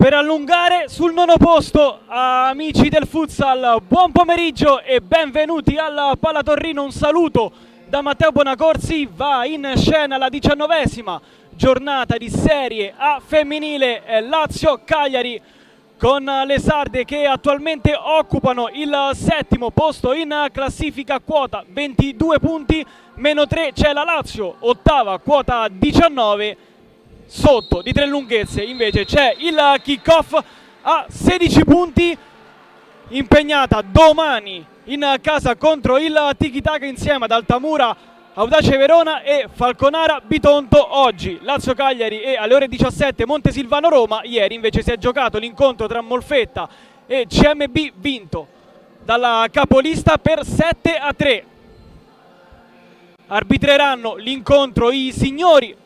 per allungare sul nono posto. Amici del futsal, buon pomeriggio e benvenuti al Palla Torino. Un saluto da Matteo Bonacorsi. Va in scena la 19ª giornata di Serie A femminile Lazio-Cagliari, con le sarde che attualmente occupano il settimo posto in classifica, quota 22 punti, meno 3 c'è la Lazio, ottava, quota 19, sotto di 3 lunghezze invece c'è il kick-off a 16 punti, impegnata domani in casa contro il Tiki Taka insieme ad Altamura, Audace Verona e Falconara Bitonto oggi. Lazio Cagliari e alle ore 17 Montesilvano Roma. Ieri invece si è giocato l'incontro tra Molfetta e CMB, vinto dalla capolista per 7-3. Arbitreranno l'incontro i signori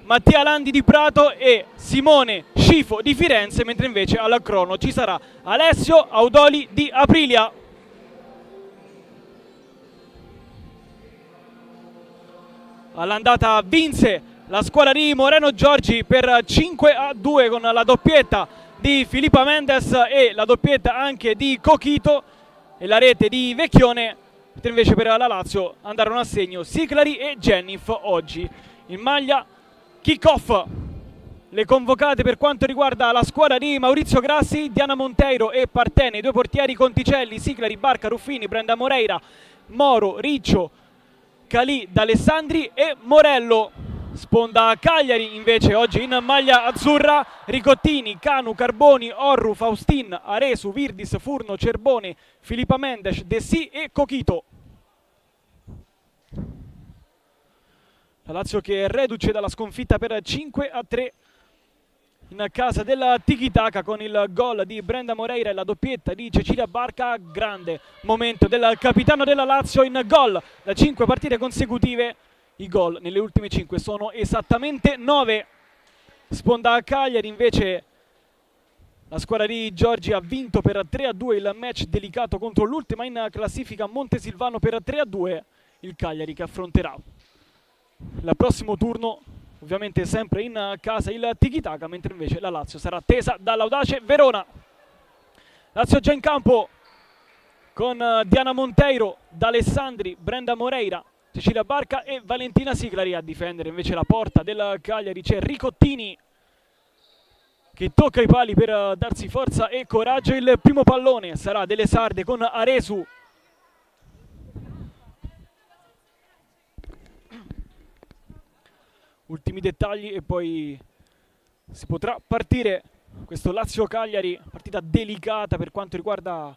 Mattia Landi di Prato e Simone Scifo di Firenze, mentre invece al crono ci sarà Alessio Audoli di Aprilia. All'andata vinse la squadra di Moreno Giorgi per 5-2 con la doppietta di Filippa Mendes e la doppietta anche di Cochito e la rete di Vecchione, mentre invece per la Lazio andarono a segno Siclari e Jennif oggi. In maglia kick-off le convocate per quanto riguarda la squadra di Maurizio Grassi: Diana Monteiro e Partene, i due portieri Conticelli, Siclari, Barca, Ruffini, Brenda Moreira, Moro, Riccio, Calì, D'Alessandri e Morello. Sponda Cagliari invece oggi in maglia azzurra: Ricottini, Canu, Carboni, Orru, Faustin, Aresu, Virdis, Furno, Cerbone, Filippa Mendes, Dessì e Cochito. La Lazio che è reduce dalla sconfitta per 5-3 in casa della Tiki Taka, con il gol di Brenda Moreira e la doppietta di Cecilia Barca. Grande momento del capitano della Lazio in gol da 5 partite consecutive. I gol nelle ultime 5 sono esattamente 9. Sponda Cagliari invece, la squadra di Giorgi ha vinto per 3-2 il match delicato contro l'ultima in classifica Montesilvano per 3-2. Il Cagliari che affronterà il prossimo turno ovviamente sempre in casa il Tiki Taka, mentre invece la Lazio sarà attesa dall'Audace Verona. Lazio già in campo con Diana Monteiro, D'Alessandri, Brenda Moreira, Cecilia Barca e Valentina Siclari. A difendere invece la porta del Cagliari c'è Ricottini, che tocca i pali per darsi forza e coraggio. Il primo pallone sarà delle sarde con Aresu. Ultimi dettagli e poi si potrà partire. Questo Lazio-Cagliari, partita delicata per quanto riguarda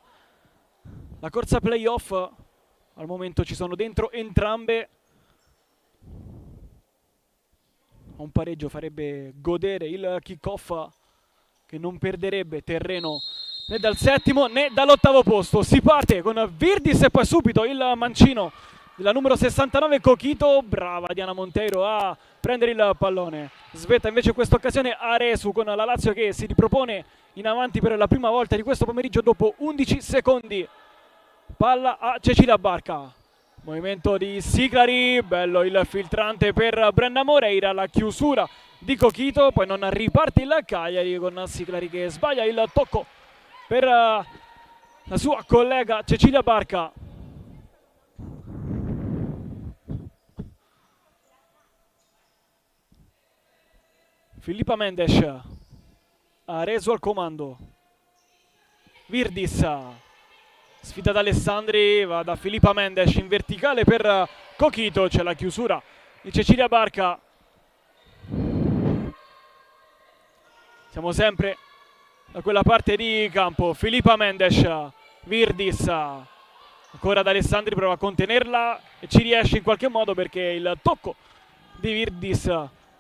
la corsa playoff. Al momento ci sono dentro entrambe. Un pareggio farebbe godere il kick-off, che non perderebbe terreno né dal settimo né dall'ottavo posto. Si parte con Virdis e poi subito il mancino della numero 69 Cochito. Brava Diana Monteiro a prendere il pallone. Svetta invece in questa occasione Aresu, con la Lazio che si ripropone in avanti per la prima volta di questo pomeriggio dopo 11 secondi. Palla a Cecilia Barca. Movimento di Siclari, bello il filtrante per Brenda Moreira, la chiusura di Cochito, poi non riparte il Cagliari con Siclari che sbaglia il tocco per la sua collega Cecilia Barca. Filippa Mendes ha reso al comando. Virdis, sfida da Alessandri, va da Filippa Mendes in verticale per Cochito, c'è la chiusura di Cecilia Barca. Siamo sempre da quella parte di campo. Filippa Mendes, Virdis, ancora da Alessandri, prova a contenerla e ci riesce in qualche modo, perché il tocco di Virdis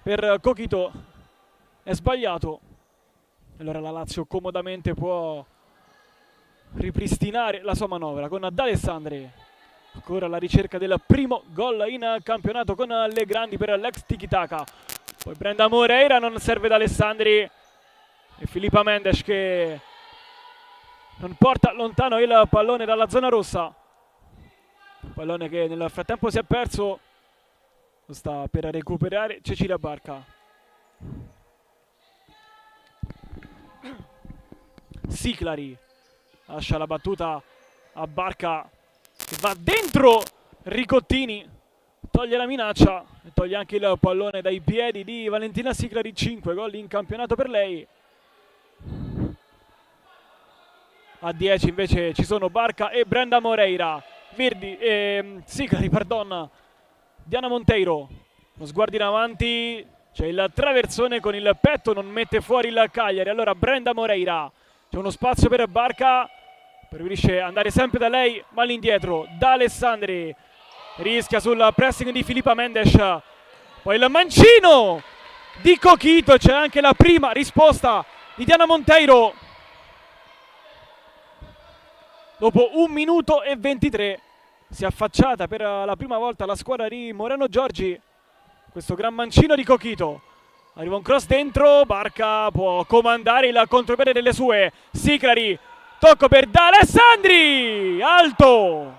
per Cochito è sbagliato. Allora la Lazio comodamente può ripristinare la sua manovra con D'Alessandri. Ancora la ricerca del primo gol in campionato con le grandi per l'ex Tiki Taka. Poi Brenda Moreira, non serve D'Alessandri, e Filippa Mendes che non porta lontano il pallone dalla zona rossa. Pallone che nel frattempo si è perso. Sta per recuperare Cecilia Barca. Siclari lascia la battuta a Barca che va dentro. Ricottini toglie la minaccia e toglie anche il pallone dai piedi di Valentina Siclari. 5 gol in campionato per lei. A 10 invece ci sono Barca e Brenda Moreira. Siclari, pardon. Diana Monteiro, lo sguardo in avanti, c'è il traversone con il petto, non mette fuori il Cagliari. Allora Brenda Moreira, c'è uno spazio per Barca, preferisce andare sempre da lei, ma all'indietro da Alessandri, rischia sul pressing di Filippa Mendes, poi il mancino di Coquito, c'è anche la prima risposta di Diana Monteiro dopo 1 minuto e 23. Si è affacciata per la prima volta la squadra di Moreno Giorgi, questo gran mancino di Coquito. Arriva un cross dentro, Barca può comandare il contropiede delle sue. Siclari, tocco per D'Alessandri, alto.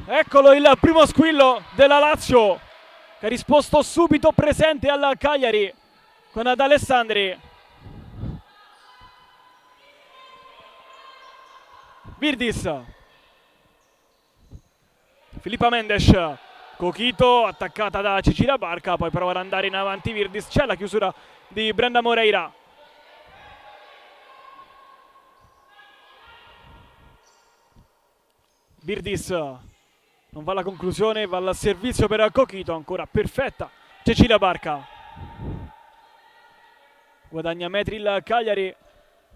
Eccolo il primo squillo della Lazio, che ha risposto subito presente al Cagliari con D'Alessandri. Virdis, Filippa Mendes, Coquito attaccata da Cecilia Barca, poi prova ad andare in avanti Virdis, c'è la chiusura di Brenda Moreira. Virdis non va alla conclusione, va al servizio per Coquito, ancora perfetta Cecilia Barca. Guadagna metri il Cagliari,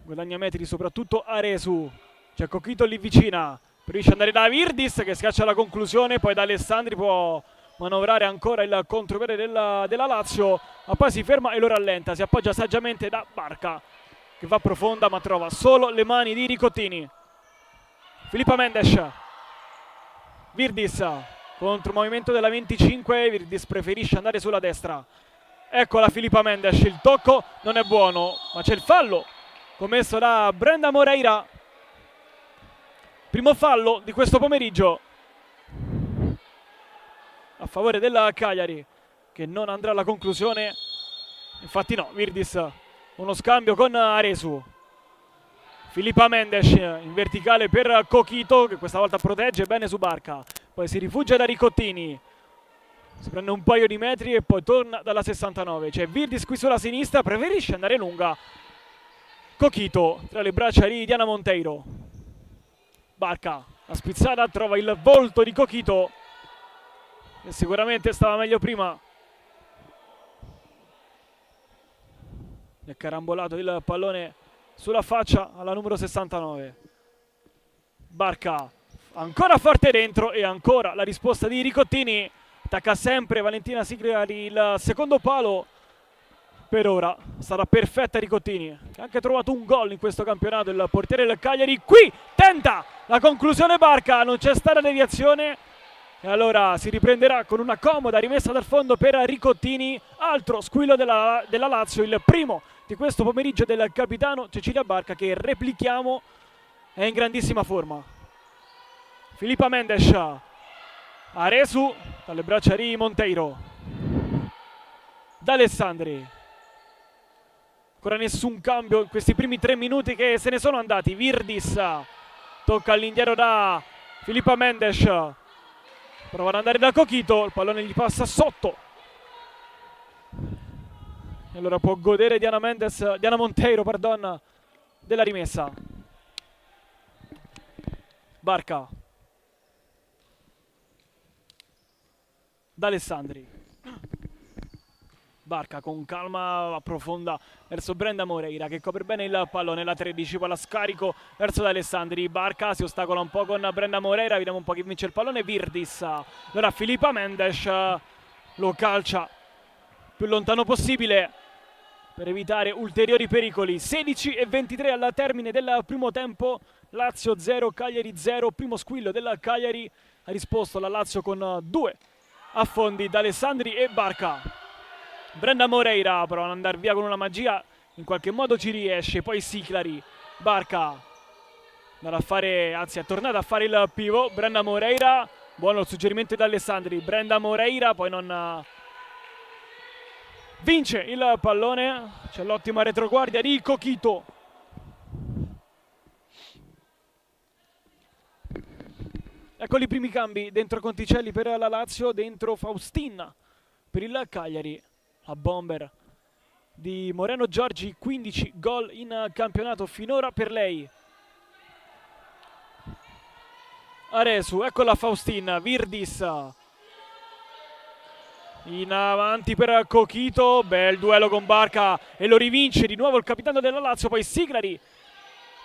guadagna metri soprattutto Aresu. C'è Coquito lì vicina, riesce ad andare da Virdis che schiaccia la conclusione, poi da Alessandri può manovrare ancora il contropiede della Lazio, ma poi si ferma e lo rallenta, si appoggia saggiamente da Barca che va profonda ma trova solo le mani di Ricottini. Filippa Mendes, Virdis, contromovimento della 25, Virdis preferisce andare sulla destra. Eccola Filippa Mendes, il tocco non è buono, ma c'è il fallo commesso da Brenda Moreira. Primo fallo di questo pomeriggio a favore della Cagliari, che non andrà alla conclusione. Infatti no, Virdis uno scambio con Aresu. Filippa Mendes in verticale per Coquito, che questa volta protegge bene su Barca, poi si rifugia da Ricottini, si prende un paio di metri e poi torna dalla 69. C'è Virdis qui sulla sinistra, preferisce andare lunga. Coquito tra le braccia di Diana Monteiro. Barca, la spizzata, trova il volto di Coquito, che sicuramente stava meglio prima. È carambolato il pallone sulla faccia alla numero 69. Barca ancora forte dentro e ancora la risposta di Ricottini. Attacca sempre Valentina Siclari il secondo palo. Per ora sarà perfetta Ricottini, che ha anche trovato un gol in questo campionato, il portiere del Cagliari. Qui tenta la conclusione Barca, non c'è stata deviazione e allora si riprenderà con una comoda rimessa dal fondo per Ricottini. Altro squillo della Lazio, il primo di questo pomeriggio del capitano Cecilia Barca, che replichiamo è in grandissima forma. Filippa Mendes, Aresu dalle braccia di Monteiro, D'Alessandri. Ancora nessun cambio in questi primi 3 minuti che se ne sono andati. Virdis tocca all'indietro da Filippa Mendes, prova ad andare da Coquito, il pallone gli passa sotto e allora può godere Diana Monteiro, pardon, della rimessa. Barca, D'Alessandri. Barca con calma profonda verso Brenda Moreira, che copre bene il pallone, la 13, poi la scarico verso D'Alessandri. Barca si ostacola un po' con Brenda Moreira, vediamo un po' chi vince il pallone. Virdis, allora Filippa Mendes lo calcia più lontano possibile per evitare ulteriori pericoli. 16 e 23 al termine del primo tempo, Lazio 0, Cagliari 0. Primo squillo della Cagliari, ha risposto la Lazio con 2 affondi D'Alessandri e Barca. Brenda Moreira prova ad andare via con una magia, in qualche modo ci riesce, poi Siclari. Barca è tornata a fare il pivot. Brenda Moreira, buono il suggerimento di Alessandri. Brenda Moreira poi non vince il pallone, c'è l'ottima retroguardia di Coquito. Eccoli i primi cambi, dentro Conticelli per la Lazio, dentro Faustin per il Cagliari. La bomber di Moreno Giorgi, 15 gol in campionato finora per lei. Aresu, eccola Faustin, Virdis. In avanti per Coquito, bel duello con Barca e lo rivince di nuovo il capitano della Lazio, poi Siglari.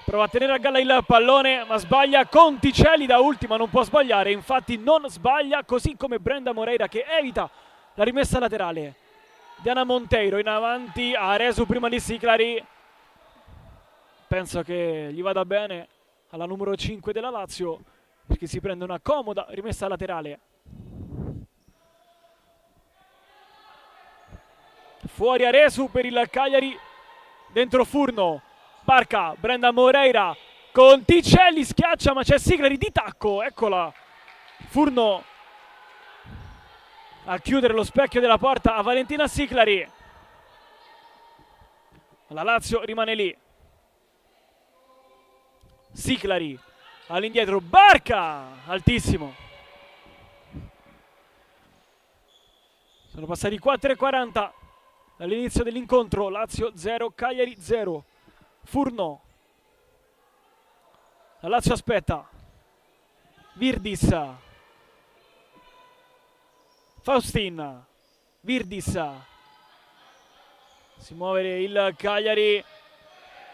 Prova a tenere a galla il pallone, ma sbaglia. Conticelli da ultima, non può sbagliare, infatti non sbaglia, così come Brenda Moreira che evita la rimessa laterale. Diana Monteiro in avanti, Aresu prima di Siglari. Penso che gli vada bene alla numero 5 della Lazio, perché si prende una comoda rimessa laterale. Fuori Aresu per il Cagliari, dentro Furno. Barca, Brenda Moreira, Conticelli schiaccia ma c'è Siglari di tacco, eccola. Furno a chiudere lo specchio della porta a Valentina Siglari. La Lazio rimane lì. Siglari all'indietro, Barca, altissimo. Sono passati 4:40 dall'inizio dell'incontro. Lazio 0, Cagliari 0. Furno, la Lazio aspetta. Virdis, Faustin, Virdis, si muove il Cagliari,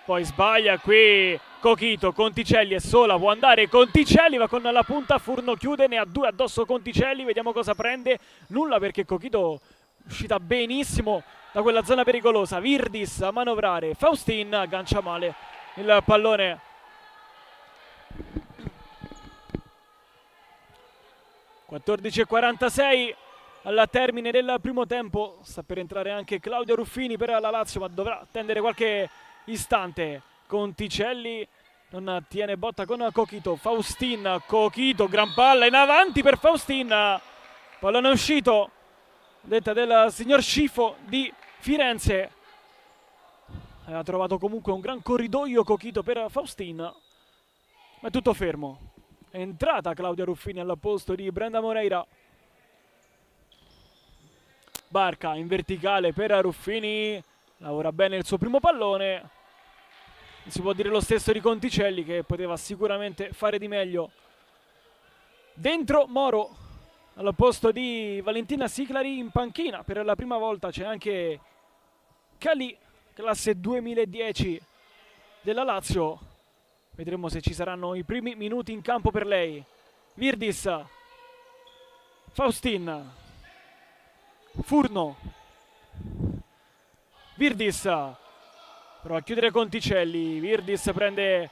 poi sbaglia qui Coquito. Conticelli è sola, può andare Conticelli, va con la punta, Furno chiude, ne ha due addosso Conticelli, vediamo cosa prende. Nulla, perché Coquito è uscita benissimo da quella zona pericolosa. Virdis a manovrare, Faustin aggancia male il pallone. (14:46) al termine del primo tempo. Sta per entrare anche Claudia Ruffini per la Lazio, ma dovrà attendere qualche istante. Conticelli non tiene botta con Coquito. Faustin, Coquito, gran palla in avanti per Faustin, pallone uscito, detta del signor Scifo di Firenze. Ha trovato comunque un gran corridoio Coquito per Faustin, ma è tutto fermo. È entrata Claudia Ruffini al posto di Brenda Moreira. Barca in verticale per Ruffini, lavora bene il suo primo pallone. Si può dire lo stesso di Conticelli, che poteva sicuramente fare di meglio. Dentro Moro al posto di Valentina Siglari. In panchina per la prima volta c'è anche Cali, classe 2010 della Lazio. Vedremo se ci saranno i primi minuti in campo per lei. Virdis, Faustin, Furno, Virdis prova a chiudere Conticelli. Virdis prende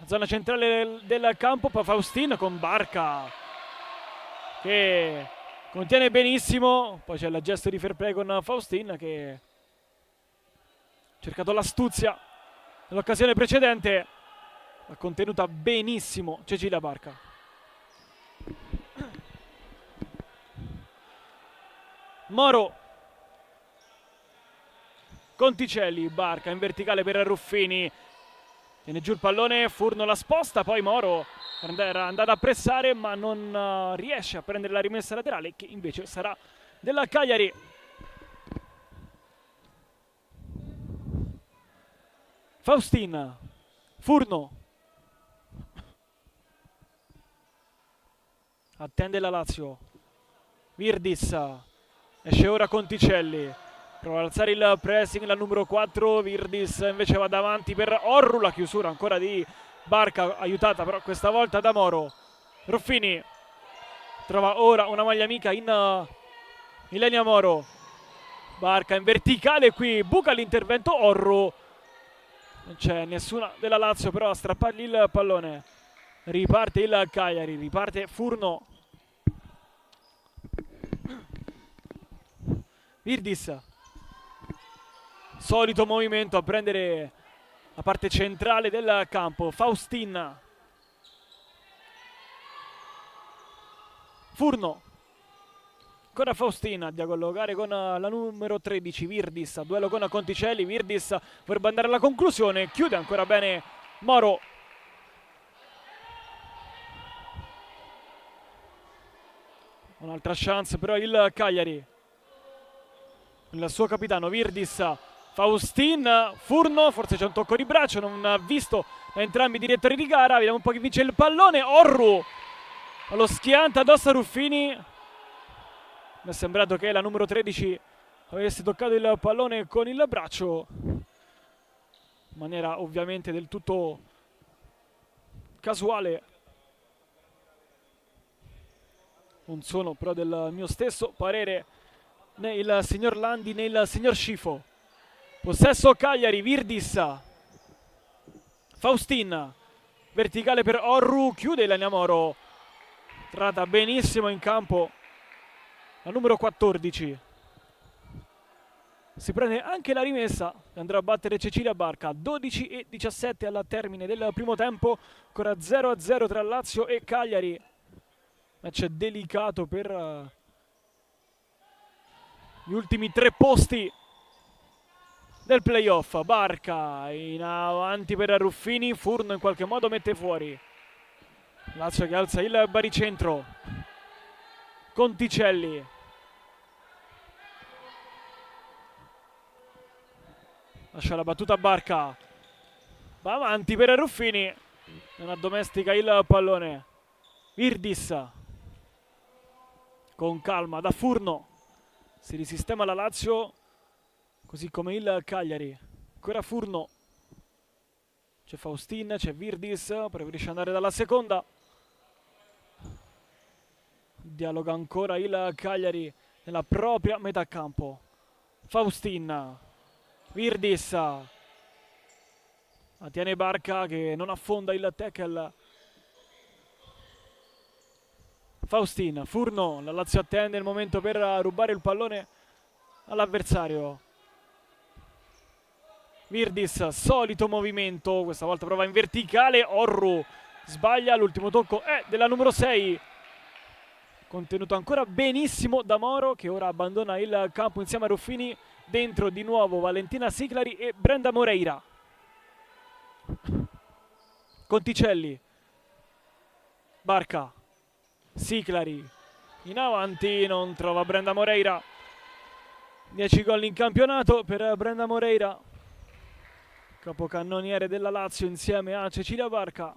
la zona centrale del campo, poi Faustin con Barca che contiene benissimo. Poi c'è il gesto di fair play con Faustin, che ha cercato l'astuzia nell'occasione precedente, ha contenuta benissimo Cecilia Barca. Moro, Conticelli, Barca in verticale per Ruffini, tiene giù il pallone, Furno la sposta, poi Moro era andata a pressare ma non riesce a prendere la rimessa laterale, che invece sarà della Cagliari. Faustin, Furno, attende la Lazio. Virdis, esce ora Conticelli, prova ad alzare il pressing la numero 4. Virdis invece va davanti per Orru, la chiusura ancora di Barca, aiutata però questa volta da Moro. Ruffini trova ora una maglia amica in Ilenia Moro. Barca in verticale qui, buca l'intervento Orru, non c'è nessuna della Lazio però a strappargli il pallone. Riparte il Cagliari, riparte Furno. Virdis, solito movimento a prendere la parte centrale del campo. Faustin, Furno, Ancora Faustin a dialogare con la numero 13 Virdis, a duello con Conticelli. Virdis vorrebbe andare alla conclusione, chiude ancora bene Moro. Un'altra chance però il Cagliari, il suo capitano Virdis, Faustin, Furno, forse c'è un tocco di braccio, non ha visto da entrambi i direttori di gara. Vediamo un po' chi vince il pallone. Orru allo schiante addosso a Ruffini. Mi è sembrato che la numero 13 avesse toccato il pallone con il braccio, in maniera ovviamente del tutto casuale. Non sono però del mio stesso parere né il signor Landi né il signor Scifo. Possesso Cagliari, Virdis, Faustin, verticale per Orru, chiude il Niamoro, tratta benissimo in campo la numero 14. Si prende anche la rimessa e andrà a battere Cecilia Barca. 12:17 al termine del primo tempo, ancora 0-0 tra Lazio e Cagliari. Match delicato per gli ultimi 3 posti del playoff. Barca in avanti per Ruffini, Furno in qualche modo mette fuori. Lazio che alza il baricentro. Conticelli. Lascia la battuta a Barca. Va avanti per Ruffini. Non addomestica il pallone. Virdis. Con calma da Furno. Si risistema la Lazio, così come il Cagliari. Ancora Furno. C'è Faustin, c'è Virdis. Preferisce andare dalla seconda. Dialoga ancora il Cagliari nella propria metà campo. Faustin. Virdis. La tiene Barca che non affonda il tackle. Faustin, Furno, la Lazio attende il momento per rubare il pallone all'avversario. Virdis, solito movimento, questa volta prova in verticale. Orru sbaglia, l'ultimo tocco è della numero 6. Contenuto ancora benissimo da Moro, che ora abbandona il campo insieme a Ruffini. Dentro di nuovo Valentina Siclari e Brenda Moreira. Conticelli. Barca. Siclari. In avanti, non trova Brenda Moreira. 10 gol in campionato per Brenda Moreira, capocannoniere della Lazio insieme a Cecilia Barca.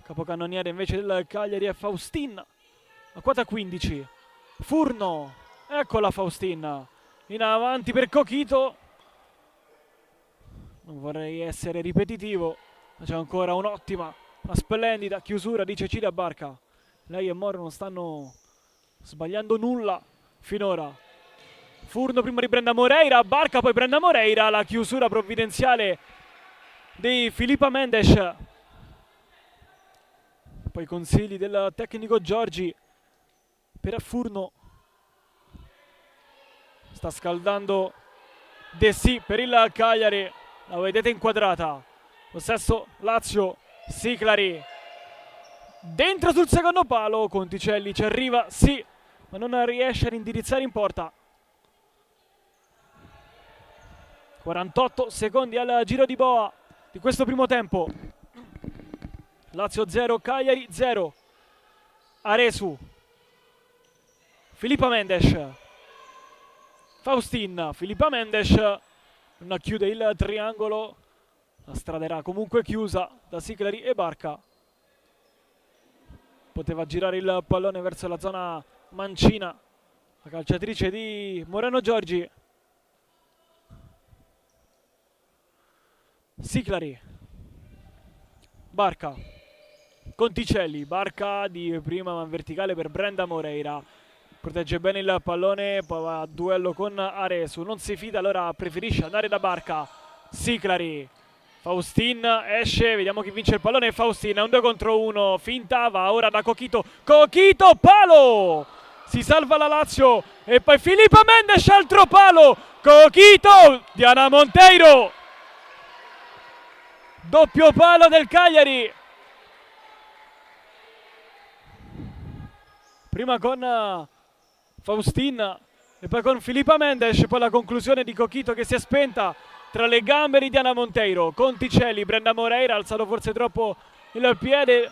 Capocannoniere invece del Cagliari è Faustin. A quota 15. Furno. Eccola Faustin. In avanti per Cochito. Non vorrei essere ripetitivo, ma c'è ancora un'ottima, una splendida chiusura di Cecilia Barca. Lei e Moro non stanno sbagliando nulla finora. Furno prima di Brenda Moreira, Barca poi Brenda Moreira, la chiusura provvidenziale di Filippa Mendes. Poi consigli del tecnico Giorgi per Furno. Sta scaldando De Sì per il Cagliari, la vedete inquadrata. Possesso Lazio, Siclari. Dentro sul secondo palo, Conticelli ci arriva, sì, ma non riesce ad indirizzare in porta. 48 secondi al giro di boa di questo primo tempo. Lazio 0, Cagliari 0. Aresu. Filippa Mendes. Faustin. Filippa Mendes. Non chiude il triangolo. La strada era comunque chiusa da Siclari e Barca. Poteva girare il pallone verso la zona mancina la calciatrice di Moreno Giorgi. Siclari. Barca. Conticelli. Barca di prima ma verticale per Brenda Moreira. Protegge bene il pallone, poi va a duello con Aresu. Non si fida, allora preferisce andare da Barca. Siclari. Faustin esce, vediamo chi vince il pallone. Faustin, è un 2 contro 1, finta, va ora da Cochito. Cochito, palo! Si salva la Lazio e poi Filippa Mendes, altro palo. Cochito, Diana Monteiro. Doppio palo del Cagliari. Prima con Faustin e poi con Filippa Mendes, poi la conclusione di Coquito che si è spenta tra le gambe di Diana Monteiro. Conticelli, Brenda Moreira ha alzato forse troppo il piede,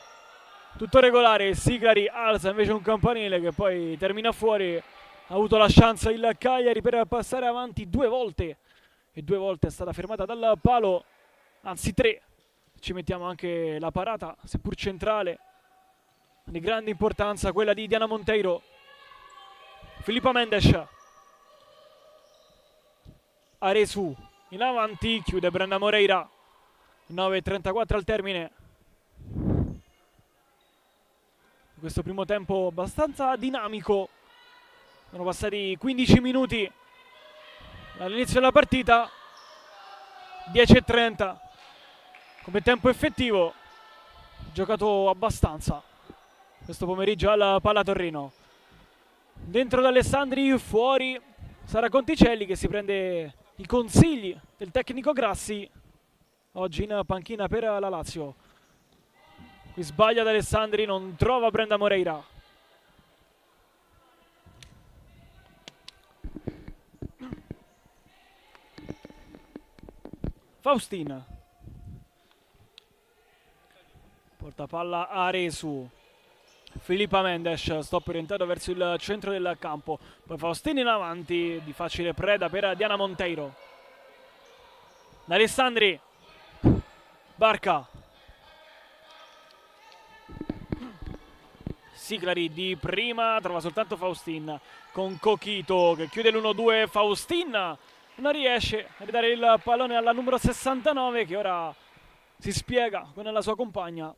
tutto regolare. Siglari alza invece un campanile che poi termina fuori. Ha avuto la chance il Cagliari per passare avanti 2 volte e 2 volte è stata fermata dal palo, anzi 3. Ci mettiamo anche la parata, seppur centrale, di grande importanza, quella di Diana Monteiro. Filippa Mendes, Aresu in avanti, chiude Brenda Moreira. 9:34 al termine di questo primo tempo abbastanza dinamico. Sono passati 15 minuti dall'inizio della partita. 10:30 come tempo effettivo. Giocato abbastanza questo pomeriggio al Palla Torino. Dentro d'Alessandri, fuori Sara Conticelli che si prende i consigli del tecnico Grassi. Oggi in panchina per la Lazio. Qui sbaglia d'Alessandri, non trova Brenda Moreira. Faustin porta palla a Aresu. Filippa Mendes, stop orientato verso il centro del campo. Poi Faustin in avanti, di facile preda per Diana Monteiro. D'Alessandri, Barca. Siglari di prima, trova soltanto Faustin con Coquito che chiude l'1-2. Faustin non riesce a ridare il pallone alla numero 69 che ora si spiega con la sua compagna.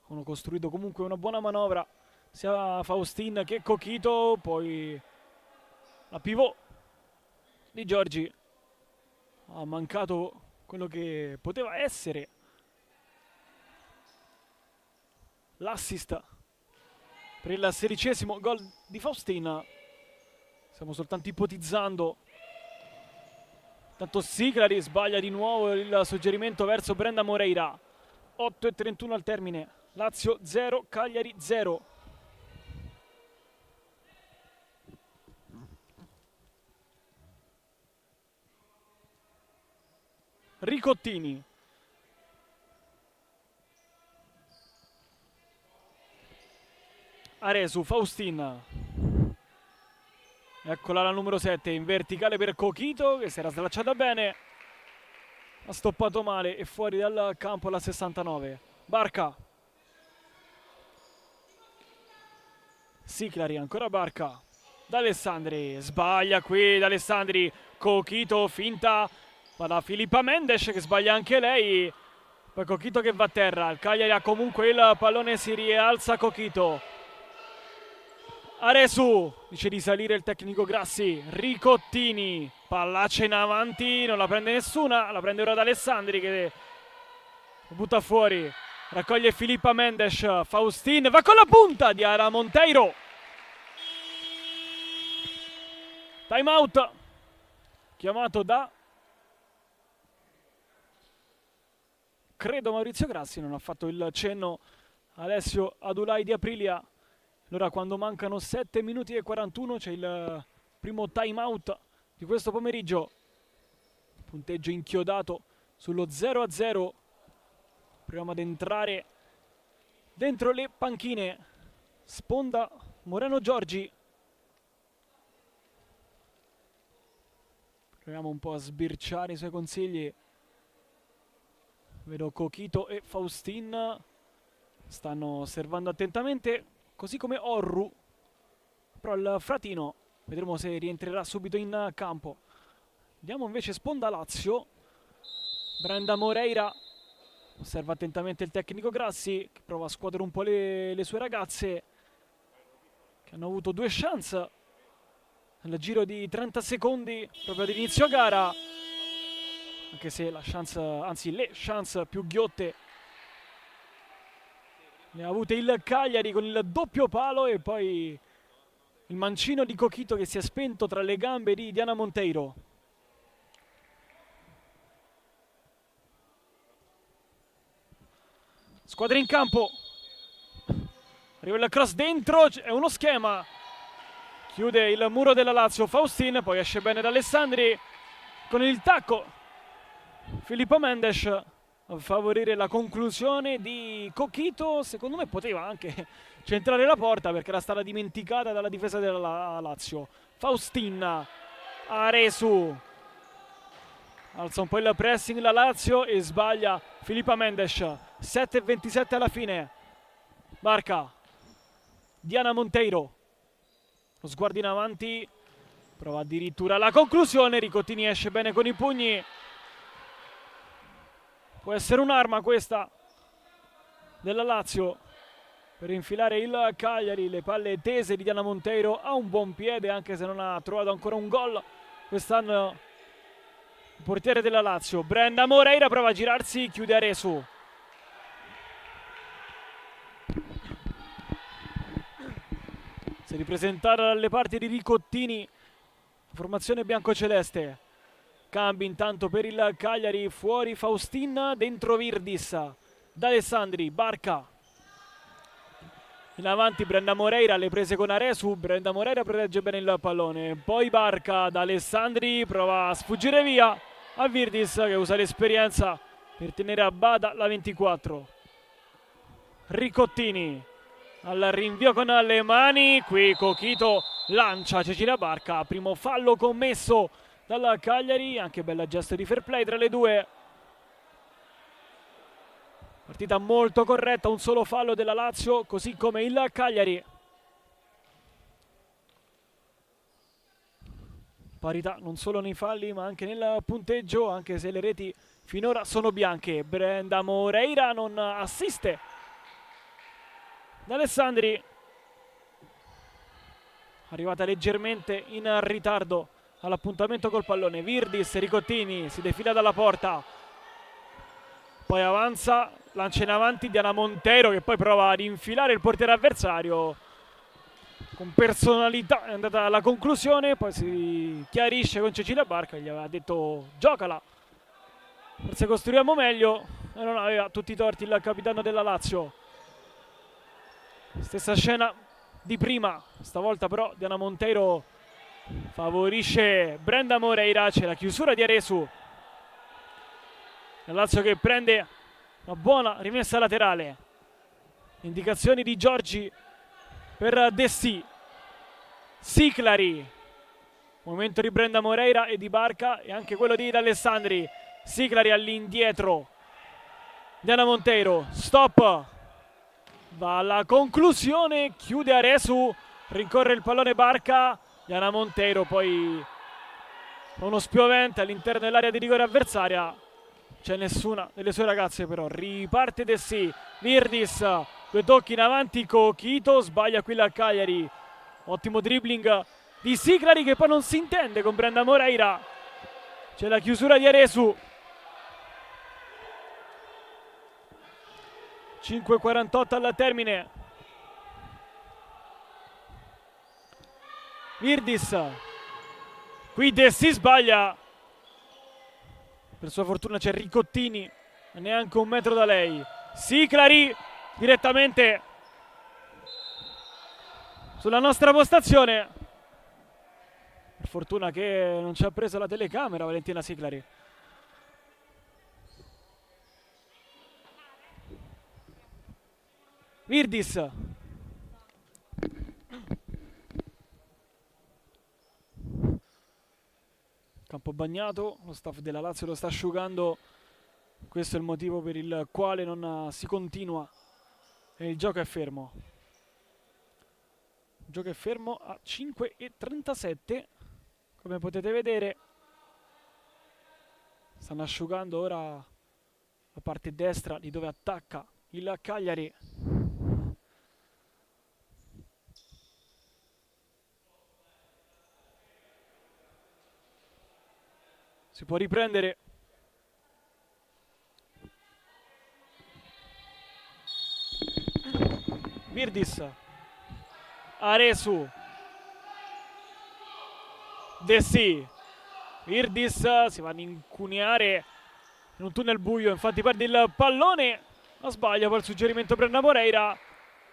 Hanno costruito comunque una buona manovra sia Faustin che Coquito. Poi la pivot di Giorgi ha mancato quello che poteva essere l'assist per il 16° gol di Faustin. Stiamo soltanto ipotizzando. Tanto Siglari sbaglia di nuovo il suggerimento verso Brenda Moreira. 8:31 al termine. Lazio 0, Cagliari 0. Ricottini. Aresu, Faustin. Eccola la numero 7 in verticale per Coquito che si era slacciata bene. Ha stoppato male e fuori dal campo alla 69. Barca. Siglari, ancora Barca. D'Alessandri, sbaglia qui D'Alessandri. Coquito, finta. Va da Filippa Mendes che sbaglia anche lei. Poi Coquito che va a terra. Il Cagliari ha comunque il pallone, si rialza Coquito. Aresu, dice di salire il tecnico Grassi. Ricottini, pallaccia in avanti, non la prende nessuna. La prende ora D'Alessandri che lo butta fuori. Raccoglie Filippa Mendes. Faustin va con la punta di Diana Monteiro. Time out chiamato da credo Maurizio Grassi. Non ha fatto il cenno Alessio Adulai di Aprilia. Allora quando mancano 7 minuti e 41 c'è il primo time out di questo pomeriggio. Punteggio inchiodato sullo 0-0. Proviamo ad entrare dentro le panchine. Sponda Moreno Giorgi. Proviamo un po' a sbirciare i suoi consigli. Vedo Coquito e Faustin stanno osservando attentamente, così come Orru. Però il fratino vedremo se rientrerà subito in campo. Vediamo invece sponda Lazio. Brenda Moreira osserva attentamente il tecnico Grassi che prova a scuotere un po' le sue ragazze che hanno avuto 2 chance nel giro di 30 secondi proprio ad inizio gara, anche se la chance, anzi le chance più ghiotte ne ha avute il Cagliari con il doppio palo e poi il mancino di Coquito che si è spento tra le gambe di Diana Monteiro. Squadra in campo. Arriva il cross dentro, è uno schema. chiude il muro della Lazio Faustin, poi esce bene da Alessandri con il tacco Filippo Mendes a favorire la conclusione di Coquito. Secondo me poteva anche centrare la porta perché era stata dimenticata dalla difesa della Lazio. Faustin, Aresu, alza un po' il pressing la Lazio e sbaglia Filippo Mendes. 7:27 alla fine. Barca, Diana Monteiro, lo sguardo in avanti, prova addirittura la conclusione. Ricottini esce bene con i pugni. Può essere un'arma questa della Lazio per infilare il Cagliari. Le palle tese di Diana Monteiro, ha un buon piede anche se non ha trovato ancora un gol quest'anno il portiere della Lazio. Brenda Moreira prova a girarsi, chiude Aresu. Si è ripresentata dalle parti di Ricottini formazione biancoceleste. Cambi intanto per il Cagliari, fuori Faustin, dentro Virdis, D'Alessandri, Barca. In avanti Brenda Moreira, le prese con Aresu, Brenda Moreira protegge bene il pallone. Poi Barca, D'Alessandri prova a sfuggire via a Virdis che usa l'esperienza per tenere a bada la 24. Ricottini al rinvio con le mani, qui Coquito lancia Cecilia Barca, primo fallo commesso dalla Cagliari, anche bel gesto di fair play tra le due. Partita molto corretta, un solo fallo della Lazio, così come il Cagliari. Parità non solo nei falli ma anche nel punteggio, anche se le reti finora sono bianche. Brenda Moreira non assiste D'Alessandri, arrivata leggermente in ritardo all'appuntamento col pallone. Virdis, Ricottini si defila dalla porta, poi avanza, lancia in avanti Diana Monteiro che poi prova ad infilare il portiere avversario con personalità, è andata alla conclusione, poi si chiarisce con Cecilia Barca, gli aveva detto giocala, forse costruiamo meglio, e non aveva tutti i torti il capitano della Lazio. Stessa scena di prima, stavolta però Diana Monteiro favorisce Brenda Moreira, c'è la chiusura di Aresu. La Lazio che prende una buona rimessa laterale. Indicazioni di Giorgi per Dessì. Siclari. Momento di Brenda Moreira e di Barca e anche quello di D'Alessandri. Siclari all'indietro. Diana Monteiro, stop. Va alla conclusione, chiude Aresu, rincorre il pallone Barca. Diana Monteiro poi uno spiovente all'interno dell'area di rigore avversaria. C'è nessuna delle sue ragazze però. Riparte Dessì, Virdis, due tocchi in avanti, Coquito, sbaglia qui la Cagliari. Ottimo dribbling di Siclari che poi non si intende con Brenda Moreira. C'è la chiusura di Aresu. 5:48 al termine. Virdis, qui Dessì sbaglia. Per sua fortuna c'è Ricottini, neanche un metro da lei. Siclari direttamente sulla nostra postazione. Per fortuna che non ci ha preso la telecamera Valentina Siclari. Virdis. Campo bagnato, lo staff della Lazio lo sta asciugando. Questo è il motivo per il quale non si continua e il gioco è fermo. Il gioco è fermo a 5:37. Come potete vedere stanno asciugando ora la parte destra di dove attacca il Cagliari. Si può riprendere. Virdis, Aresu, Dessì, Virdis si va ad incuneare in un tunnel buio, infatti perde il pallone, ma sbaglia poi il suggerimento Brenda Moreira.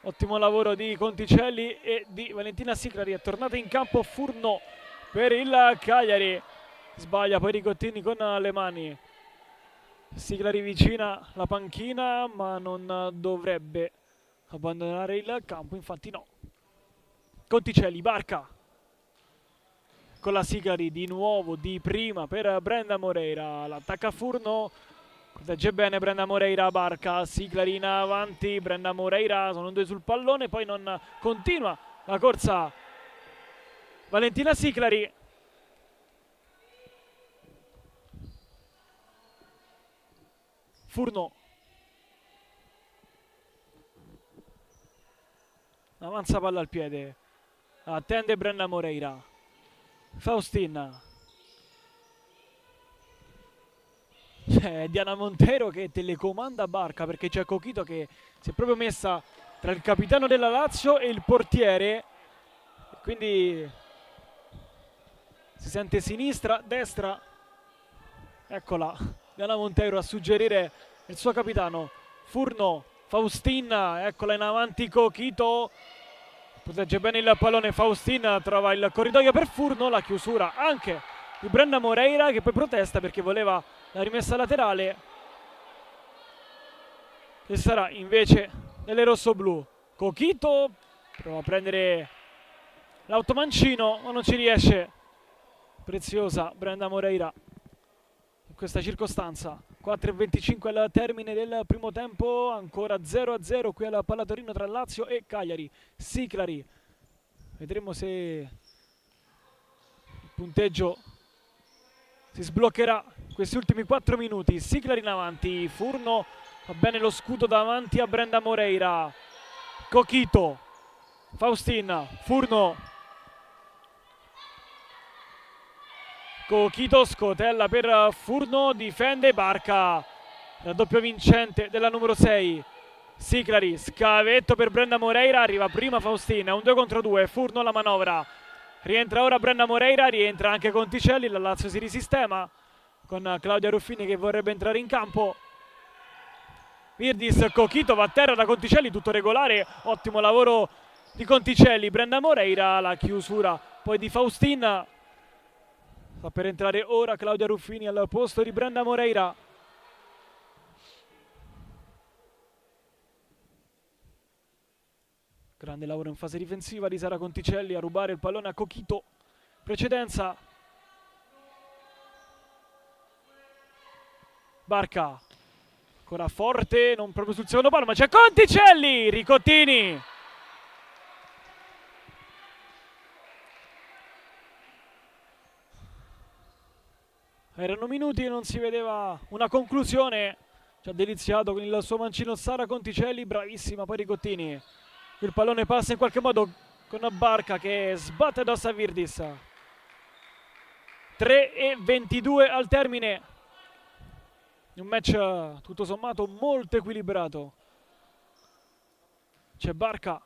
Ottimo lavoro di Conticelli e di Valentina Siclari. È tornata in campo Furno per il Cagliari. Sbaglia poi Rigottini con le mani. Siclari vicina la panchina, ma non dovrebbe abbandonare il campo, infatti no. Conticelli, Barca con la Siclari di nuovo, di prima per Brenda Moreira. L'attacca Furno, protegge bene Brenda Moreira, Barca, Siclari in avanti, Brenda Moreira, sono due sul pallone, poi non continua la corsa Valentina Siclari. Furno avanza palla al piede, attende Brenda Moreira. Faustin, c'è Diana Montero che telecomanda Barca, perché c'è Cochito che si è proprio messa tra il capitano della Lazio e il portiere, quindi si sente sinistra, destra. Eccola Diana Montero a suggerire il suo capitano. Furno, Faustin, eccola in avanti Cochito, protegge bene il pallone Faustin, trova il corridoio per Furno, la chiusura anche di Brenda Moreira che poi protesta perché voleva la rimessa laterale, che sarà invece delle rossoblù. Cochito prova a prendere l'automancino ma non ci riesce. Preziosa Brenda Moreira in questa circostanza. 4:25 al termine del primo tempo, ancora 0-0 qui al Pallatorino tra Lazio e Cagliari. Siclari, vedremo se il punteggio si sbloccherà in questi ultimi 4 minuti. Siclari in avanti, Furno, va bene lo scudo davanti a Brenda Moreira. Cochito, Faustin, Furno, Cochito, scotella per Furno, difende Barca, raddoppio vincente della numero 6. Siclari, scavetto per Brenda Moreira, arriva prima Faustin, è un 2 contro 2, Furno la manovra, rientra ora Brenda Moreira, rientra anche Conticelli, la Lazio si risistema con Claudia Ruffini che vorrebbe entrare in campo. Virdis, Cochito va a terra da Conticelli, tutto regolare, ottimo lavoro di Conticelli. Brenda Moreira, la chiusura poi di Faustin. Sta per entrare ora Claudia Ruffini al posto di Brenda Moreira. Grande lavoro in fase difensiva di Sara Conticelli a rubare il pallone a Cochito. Precedenza. Barca. Ancora forte, non proprio sul secondo palo, ma c'è Conticelli! Ricottini. Erano minuti e non si vedeva una conclusione. Ci ha deliziato con il suo mancino Sara Conticelli, bravissima poi Ricottini. Il pallone passa in qualche modo con Barca che sbatte addosso a Virdis. 3:22 al termine. Un match tutto sommato molto equilibrato. C'è Barca,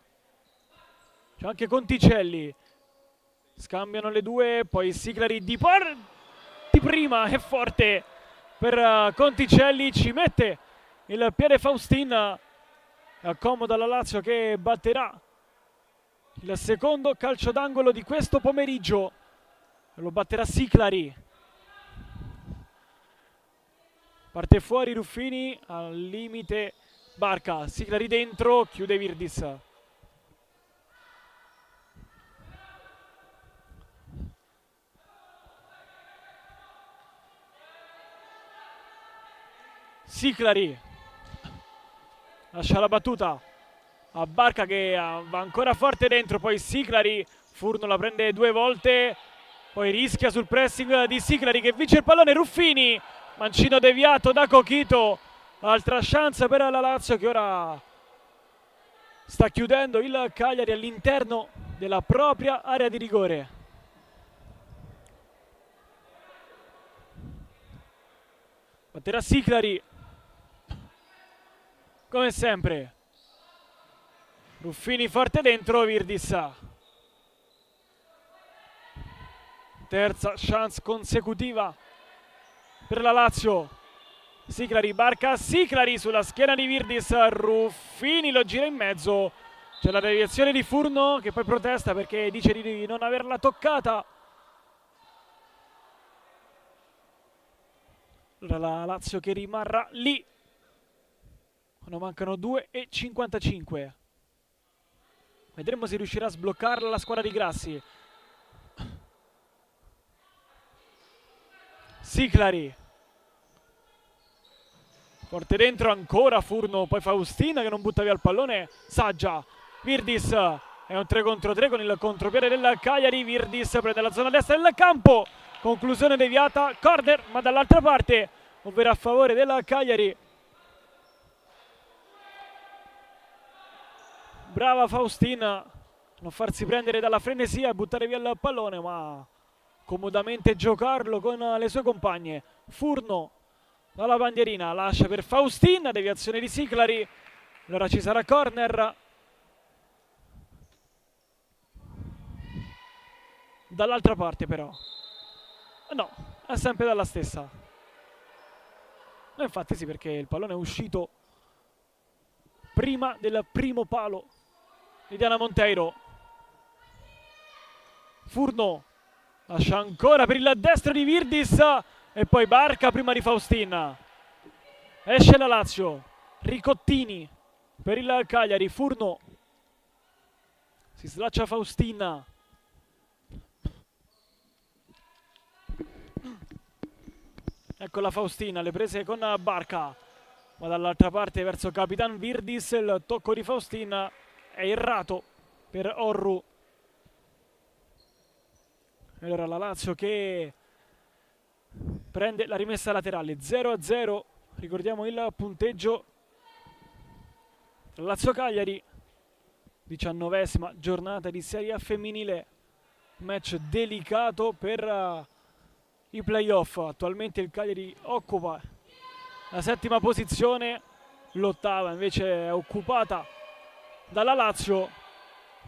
c'è anche Conticelli. Scambiano le due, poi Siclari di prima, è forte per Conticelli, ci mette il piede Faustin. Accomoda la Lazio che batterà il secondo calcio d'angolo di questo pomeriggio. Lo batterà Siclari. Parte fuori Ruffini, al limite Barca. Siclari dentro, chiude Virdis. Siclari lascia la battuta a Barca che va ancora forte dentro, poi Siclari, Furno la prende 2 volte, poi rischia sul pressing di Siclari che vince il pallone. Ruffini, mancino deviato da Cochito, altra chance per la Lazio che ora sta chiudendo il Cagliari all'interno della propria area di rigore. Batterà Siclari come sempre. Ruffini forte dentro, Virdis. Terza chance consecutiva per la Lazio. Siclari, Barca, Siclari sulla schiena di Virdis. Ruffini lo gira in mezzo. C'è la deviazione di Furno che poi protesta perché dice di non averla toccata. Allora la Lazio che rimarrà lì quando mancano 2:55. Vedremo se riuscirà a sbloccarla la squadra di Grassi. Siclari. Forte dentro ancora Furno, poi Faustina che non butta via il pallone. Saggia. Virdis. È un 3 contro 3 con il contropiede del Cagliari. Virdis prende la zona destra del campo. Conclusione deviata. Corner, ma dall'altra parte, ovvero a favore del Cagliari. Brava Faustina a non farsi prendere dalla frenesia e buttare via il pallone, ma comodamente giocarlo con le sue compagne. Furno dalla bandierina lascia per Faustina, deviazione di Siclari. Allora ci sarà corner. Dall'altra parte però. No, è sempre dalla stessa. No, infatti sì, perché il pallone è uscito prima del primo palo di Diana Monteiro. Furno lascia ancora per il destro di Virdis e poi Barca prima di Faustina. Esce la Lazio. Ricottini per il Cagliari. Furno si slaccia Faustina. Ecco la Faustina, le prese con Barca, ma dall'altra parte verso Capitan Virdis il tocco di Faustina è errato per Orru. Allora la Lazio che prende la rimessa laterale. 0-0, ricordiamo il punteggio. Lazio-Cagliari, 19ª giornata di Serie A femminile, match delicato per i playoff. Attualmente il Cagliari occupa la 7ª posizione, l'8ª invece è occupata dalla Lazio,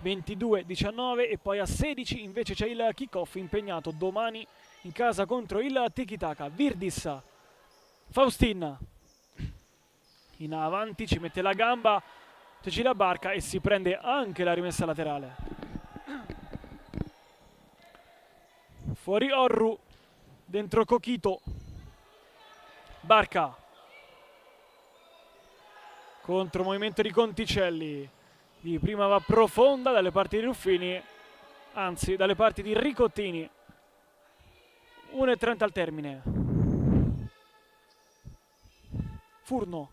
22-19, e poi a 16 invece c'è il kick-off impegnato domani in casa contro il Tiki-Taka. Virdis, Faustina in avanti, ci mette la gamba Cecilia Barca e si prende anche la rimessa laterale. Fuori Orru, dentro Cochito. Barca contro movimento di Conticelli, di prima va profonda dalle parti di Ruffini, anzi dalle parti di Ricottini. 1:30 al termine. Furno.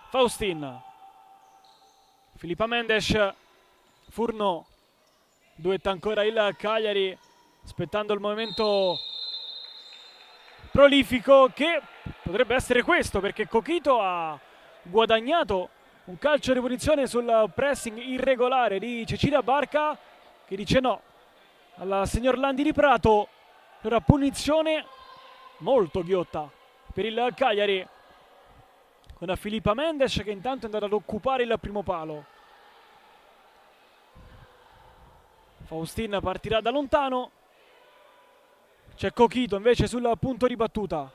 Faustin. Filippa Mendes. Furno. Duetta ancora il Cagliari, aspettando il momento prolifico che potrebbe essere questo, perché Cochito ha guadagnato un calcio di punizione sul pressing irregolare di Cecilia Barca, che dice no al signor Landi di Prato. Allora punizione molto ghiotta per il Cagliari, con Filippa Mendes che intanto è andata ad occupare il primo palo. Faustin partirà da lontano, c'è Cochito invece sul punto di battuta.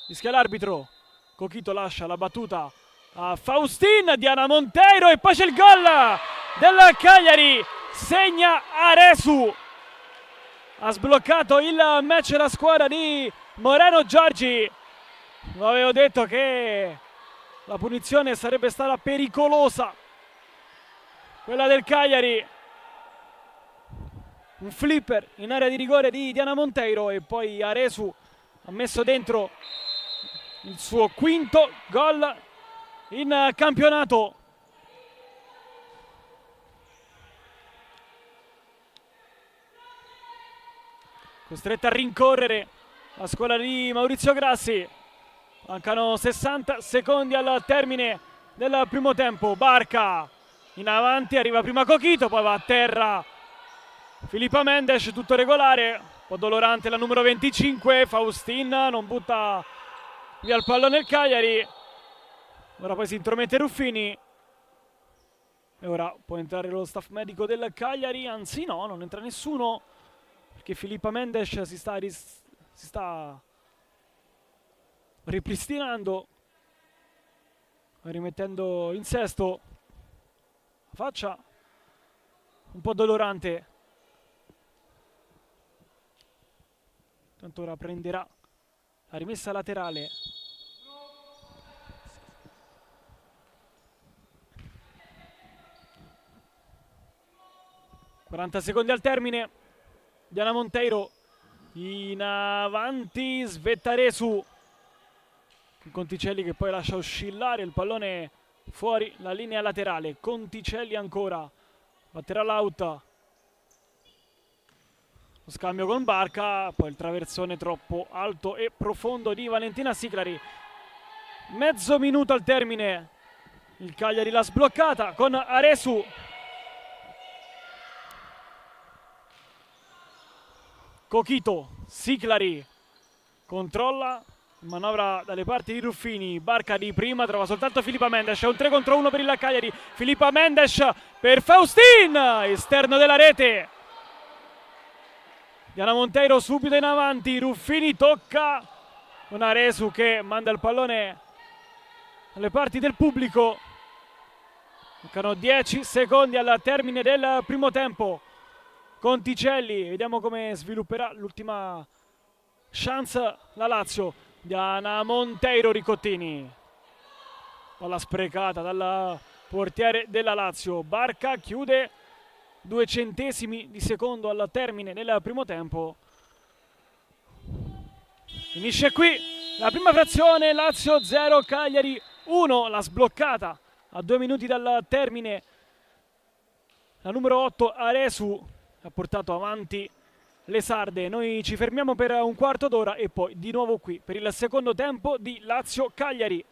Fischia l'arbitro. Cochito lascia la battuta a Faustin, Diana Monteiro, e poi c'è il gol del Cagliari, segna Aresu. Ha sbloccato il match la squadra di Moreno Giorgi. Lo avevo detto che la punizione sarebbe stata pericolosa, quella del Cagliari. Un flipper in area di rigore di Diana Monteiro e poi Aresu ha messo dentro il suo quinto gol in campionato. Costretta a rincorrere la squadra di Maurizio Grassi. Mancano 60 secondi al termine del primo tempo. Barca in avanti, arriva prima Cochito, poi va a terra Filippa Mendes, tutto regolare. Un po' dolorante la numero 25, Faustin non butta via il pallone il Cagliari. Ora poi si intromette Ruffini e ora può entrare lo staff medico del Cagliari, anzi no, non entra nessuno, perché che Filippa Mendes si sta ripristinando, rimettendo in sesto. Faccia un po' dolorante. Tanto ora prenderà la rimessa laterale. ...40 secondi al termine. Diana Monteiro in avanti, Svettaresu. Conticelli che poi lascia oscillare il pallone fuori la linea laterale. Conticelli ancora, batterà l'out. Lo scambio con Barca, poi il traversone troppo alto e profondo di Valentina Siclari. Mezzo minuto al termine, il Cagliari l'ha sbloccata con Aresu. Cochito, Siclari controlla, manovra dalle parti di Ruffini. Barca di prima, trova soltanto Filippa Mendes. C'è un 3 contro 1 per il Cagliari. Filippa Mendes per Faustin, esterno della rete. Diana Monteiro subito in avanti. Ruffini tocca con Aresu che manda il pallone alle parti del pubblico. Mancano 10 secondi al termine del primo tempo. Conticelli, vediamo come svilupperà l'ultima chance la Lazio. Diana Monteiro, Ricottini, palla sprecata dal portiere della Lazio. Barca chiude 2 centesimi di secondo al termine del primo tempo. Finisce qui la prima frazione. Lazio 0, Cagliari 1. La sbloccata a 2 minuti dal termine la numero 8 Aresu ha portato avanti le sarde. Noi ci fermiamo per un quarto d'ora e poi di nuovo qui per il secondo tempo di Lazio-Cagliari.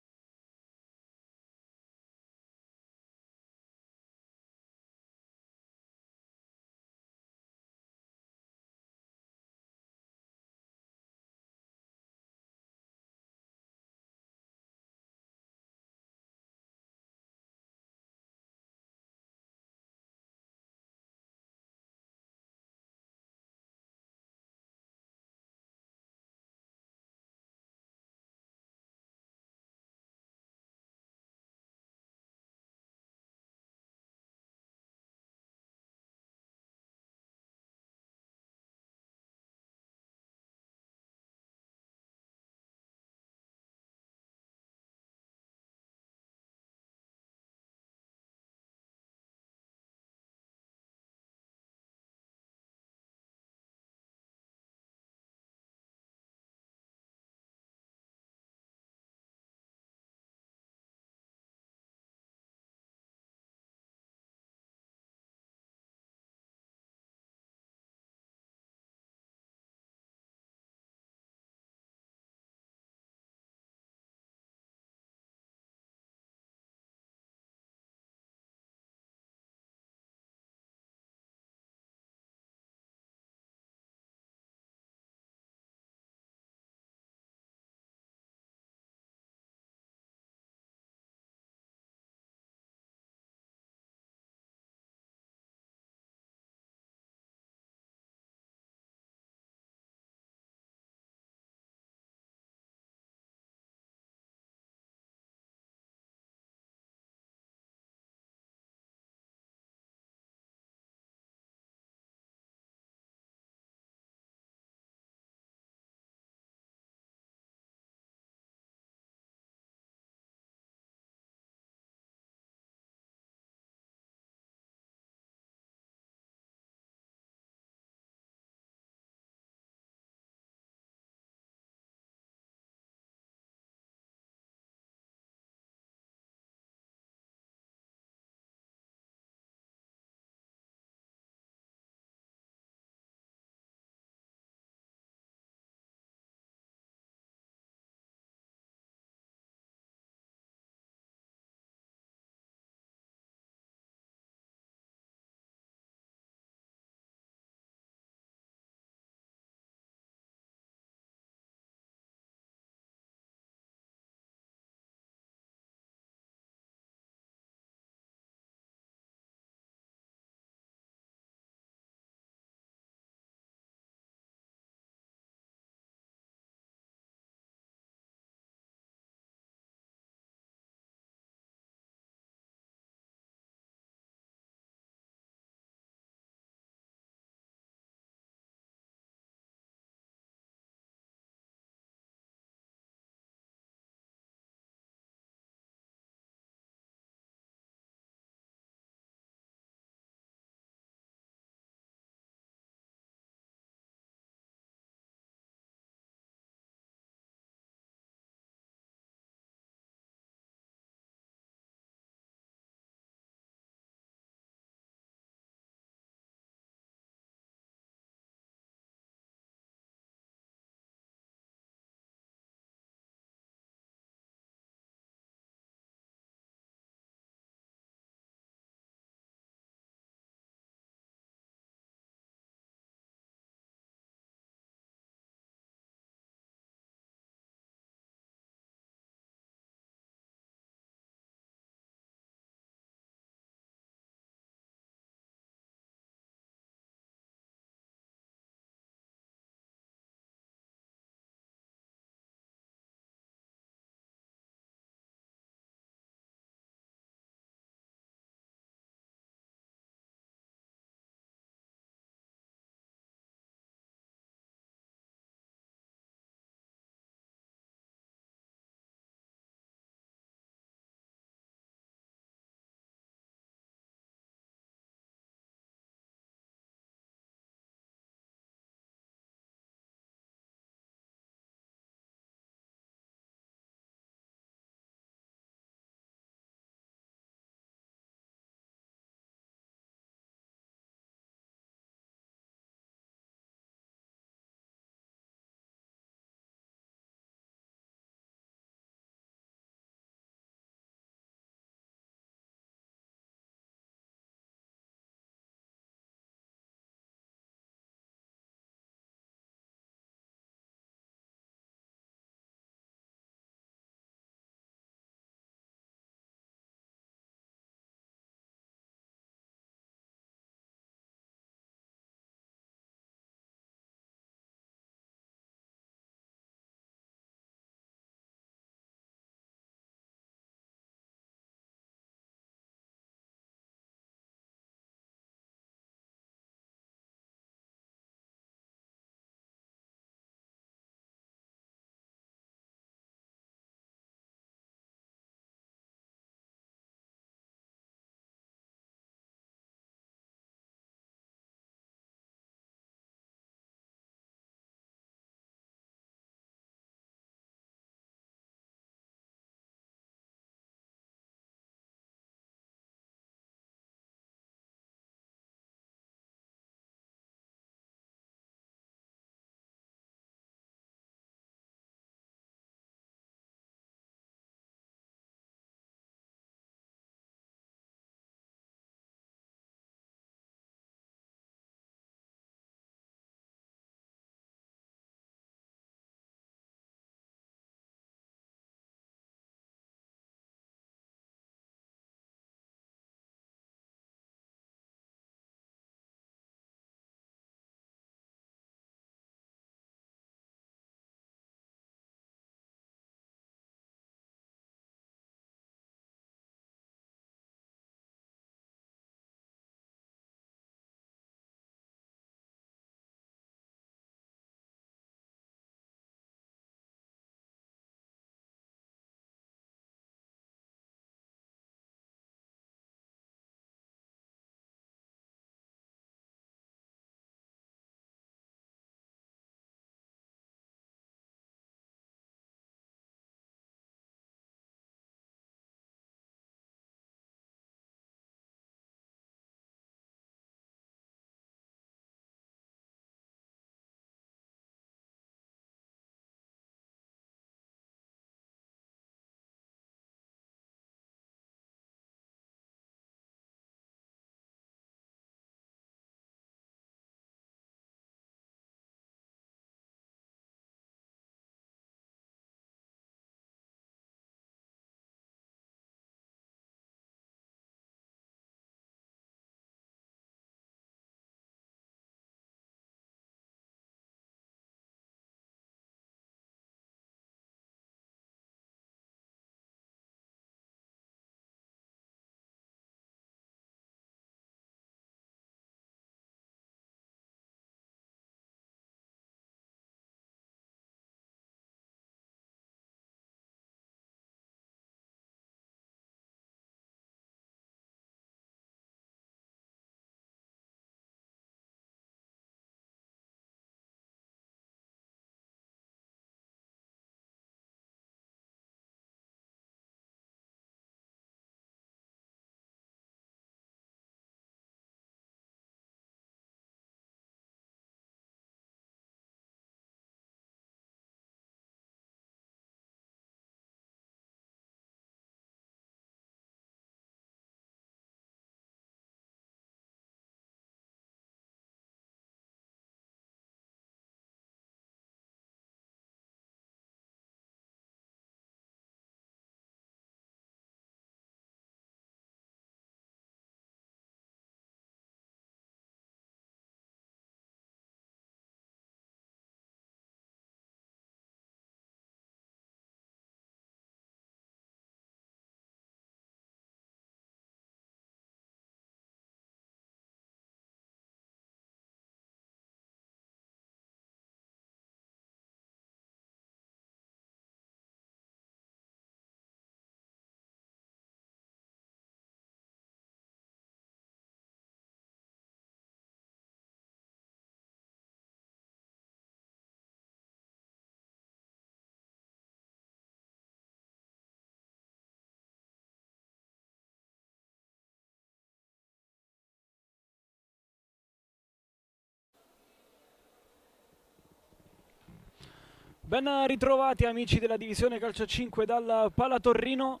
Ben ritrovati amici della divisione calcio 5 dal Palatorrino.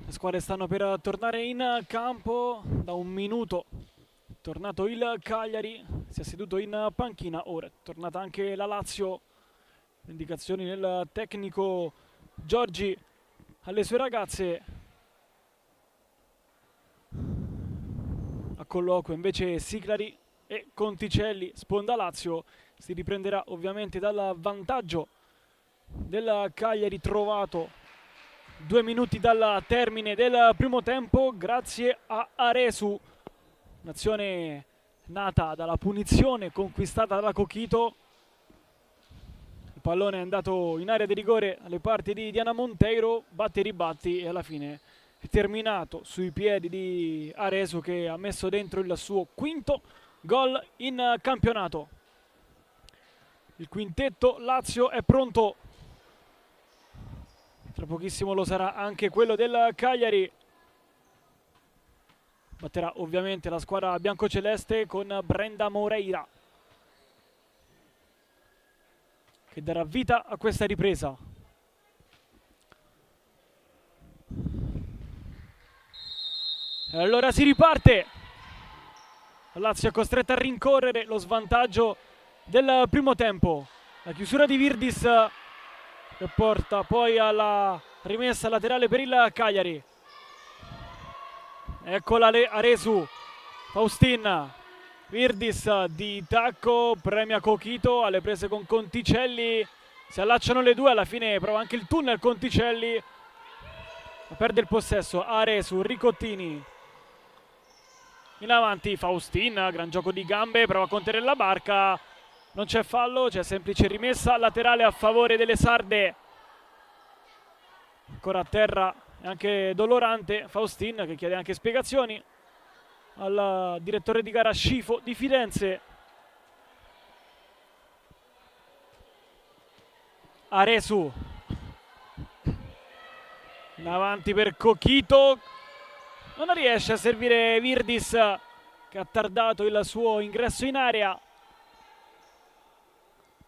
Le squadre stanno per tornare in campo. Da un minuto è tornato il Cagliari, si è seduto in panchina. Ora è tornata anche la Lazio. Indicazioni del tecnico Giorgi alle sue ragazze. A colloquio invece Siclari e Conticelli. Sponda Lazio si riprenderà ovviamente dal vantaggio del Cagliari trovato 2 minuti dal termine del primo tempo grazie a Aresu, un'azione nata dalla punizione conquistata da Coquito. Il pallone è andato in area di rigore alle parti di Diana Monteiro, batti e ribatti, e alla fine è terminato sui piedi di Aresu, che ha messo dentro il suo quinto gol in campionato. Il quintetto Lazio è pronto, tra pochissimo lo sarà anche quello del Cagliari. Batterà ovviamente la squadra biancoceleste con Brenda Moreira, che darà vita a questa ripresa. E allora si riparte. La Lazio è costretta a rincorrere lo svantaggio del primo tempo. La chiusura di Virdis che porta poi alla rimessa laterale per il Cagliari. Eccola Aresu, Faustin, Virdis di tacco, premia Coquito alle prese con Conticelli. Si allacciano le due, alla fine prova anche il tunnel Conticelli, ma perde il possesso. Aresu, Ricottini. In avanti Faustin, gran gioco di gambe, prova a contenere la barca. Non c'è fallo, c'è semplice rimessa laterale a favore delle sarde. Ancora a terra e anche dolorante Faustin, che chiede anche spiegazioni al direttore di gara Scifo di Firenze. Aresu in avanti per Coquito, non riesce a servire Virdis, che ha tardato il suo ingresso in area.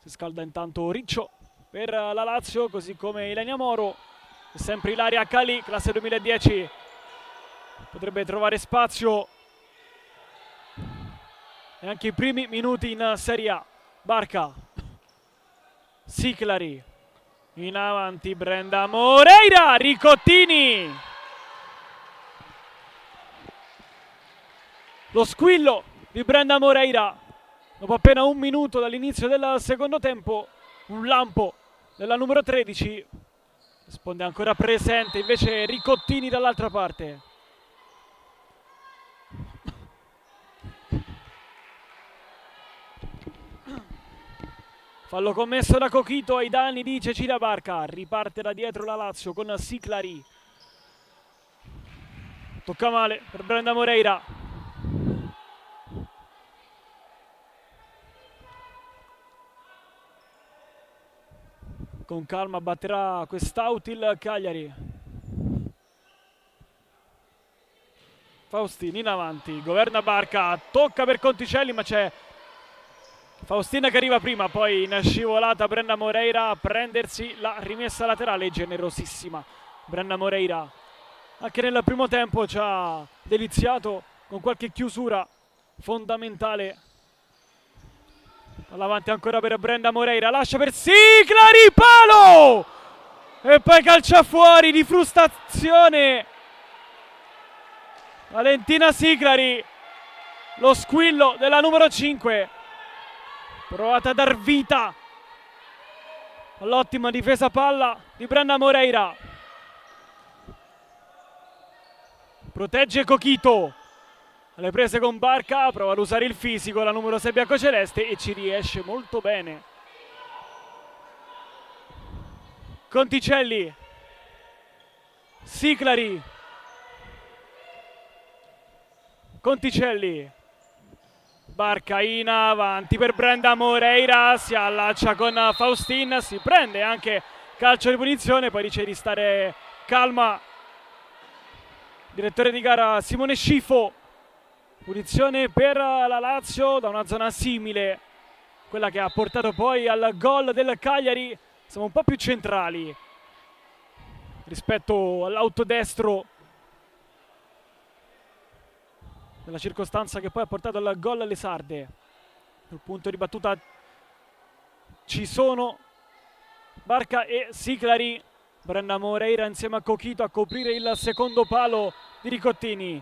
Si scalda intanto Riccio per la Lazio, così come Ilenia Moro. E sempre Ilaria Cali, classe 2010, potrebbe trovare spazio e anche i primi minuti in Serie A. Barca, Siclari, in avanti Brenda Moreira, Ricottini. Lo squillo di Brenda Moreira dopo appena un minuto dall'inizio del secondo tempo. Un lampo della numero 13, risponde ancora presente invece Ricottini dall'altra parte. Fallo commesso da Coquito ai danni di Cecilia Barca. Riparte da dietro la Lazio con Siclari. Tocca male per Brenda Moreira. Con calma batterà quest'out il Cagliari. Faustini in avanti, governa Barca, tocca per Conticelli, ma c'è Faustina che arriva prima, poi in scivolata Brenda Moreira a prendersi la rimessa laterale, generosissima Brenda Moreira. Anche nel primo tempo ci ha deliziato con qualche chiusura fondamentale. All'avanti ancora per Brenda Moreira, lascia per Siclari, palo! E poi calcia fuori di frustrazione Valentina Siclari. Lo squillo della numero 5, provata a dar vita all'ottima difesa palla di Brenda Moreira. Protegge Coquito, alle prese con Barca, prova ad usare il fisico la numero 6 biancoceleste e ci riesce molto bene. Conticelli, Siclari, Conticelli, Barca in avanti per Brenda Moreira, si allaccia con Faustin, si prende anche calcio di punizione, poi dice di stare calma direttore di gara Simone Scifo. Punizione per la Lazio da una zona simile quella che ha portato poi al gol del Cagliari. Siamo un po' più centrali rispetto all'autodestro della circostanza che poi ha portato al gol alle sarde. Sul punto di battuta ci sono Barca e Siclari. Brendan Moreira insieme a Coquito a coprire il secondo palo di Ricottini.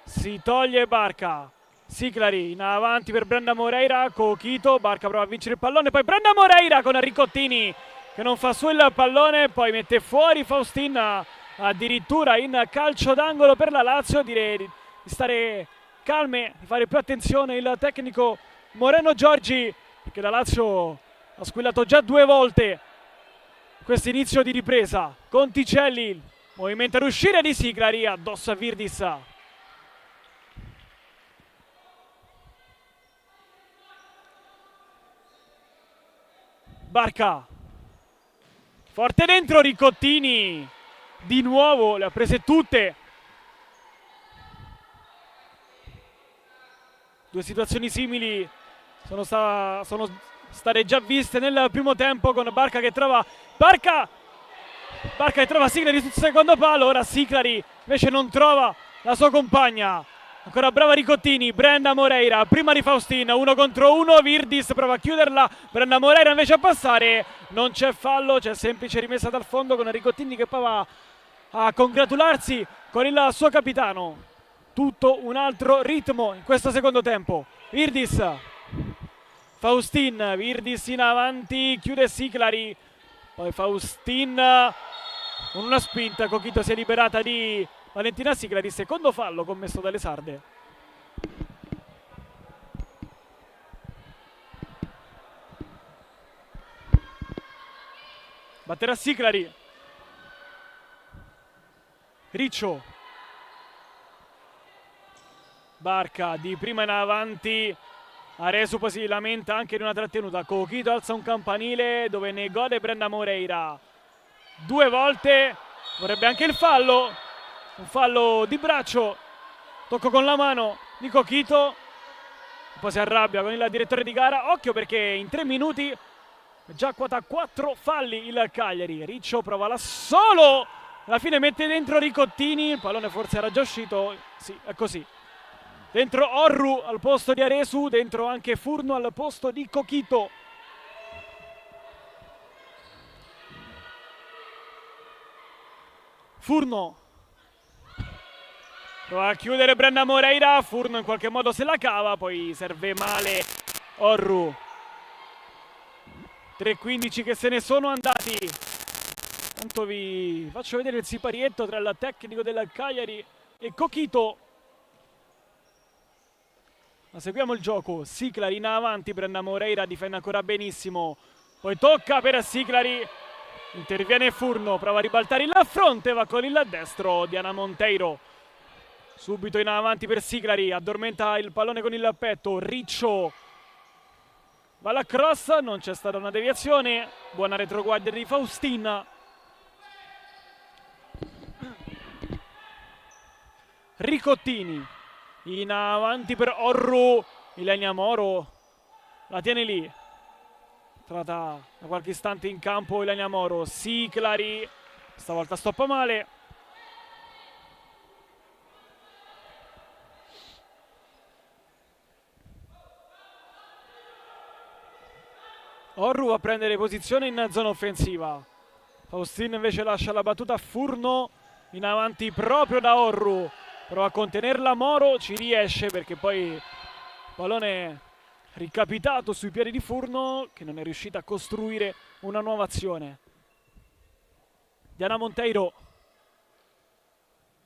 Si toglie Barca, Siclari in avanti per Brendan Moreira, Coquito, Barca prova a vincere il pallone, poi Brendan Moreira con Ricottini che non fa su il pallone, poi mette fuori Faustin, addirittura in calcio d'angolo per la Lazio. Direi di stare calme, di fare più attenzione il tecnico Moreno Giorgi, perché la Lazio ha squillato già 2 volte questo inizio di ripresa. Conticelli, movimento ad uscire di Siclari, addosso a Virdis. Barca, forte dentro Ricottini, di nuovo le ha prese tutte. 2 situazioni simili sono state già viste nel primo tempo, con Barca che trova che trova Siclari sul secondo palo. Ora Siclari invece non trova la sua compagna. Ancora brava Ricottini, Brendan Moreira prima di Faustin, 1 contro 1, Virdis prova a chiuderla, Brendan Moreira invece a passare, non c'è fallo, c'è semplice rimessa dal fondo con Ricottini che poi va a congratularsi con il suo capitano. Tutto un altro ritmo in questo secondo tempo. Virdis, Faustin, Virdis in avanti, chiude Siclari, poi Faustin con una spinta, Coquito si è liberata di Valentina Siclari, secondo fallo commesso dalle sarde. Batterà Siclari. Riccio, Barca di prima in avanti, Aresu poi si lamenta anche di una trattenuta. Coquito alza un campanile dove ne gode Brendan Moreira 2 volte, vorrebbe anche il fallo, un fallo di braccio, tocco con la mano di Coquito, poi si arrabbia con il direttore di gara. Occhio perché in 3 minuti è già quota 4 falli il Cagliari. Riccio prova la solo, alla fine mette dentro Ricottini, il pallone forse era già uscito, sì è così. Dentro Orru al posto di Aresu, dentro anche Furno al posto di Coquito. Furno prova a chiudere Brendan Moreira, Furno in qualche modo se la cava, poi serve male Orru. 3:15 che se ne sono andati. Tanto vi faccio vedere il siparietto tra il tecnico del Cagliari e Coquito. Ma seguiamo il gioco. Siclari in avanti, Brendan Moreira difende ancora benissimo, poi tocca per Siclari, interviene Furno, prova a ribaltare il fronte, va con il destro Diana Monteiro. Subito in avanti per Siclari, addormenta il pallone con il petto, Riccio va alla cross, non c'è stata una deviazione, buona retroguardia di Faustin. Ricottini in avanti per Orru, Ilenia Moro la tiene lì, tratta da qualche istante in campo Ilenia Moro. Siclari stavolta stoppa male, Orru va a prendere posizione in zona offensiva. Faustin invece lascia la battuta a Furno, in avanti proprio da Orru, prova a contenerla Moro, ci riesce perché poi il pallone ricapitato sui piedi di Furno che non è riuscita a costruire una nuova azione. Diana Monteiro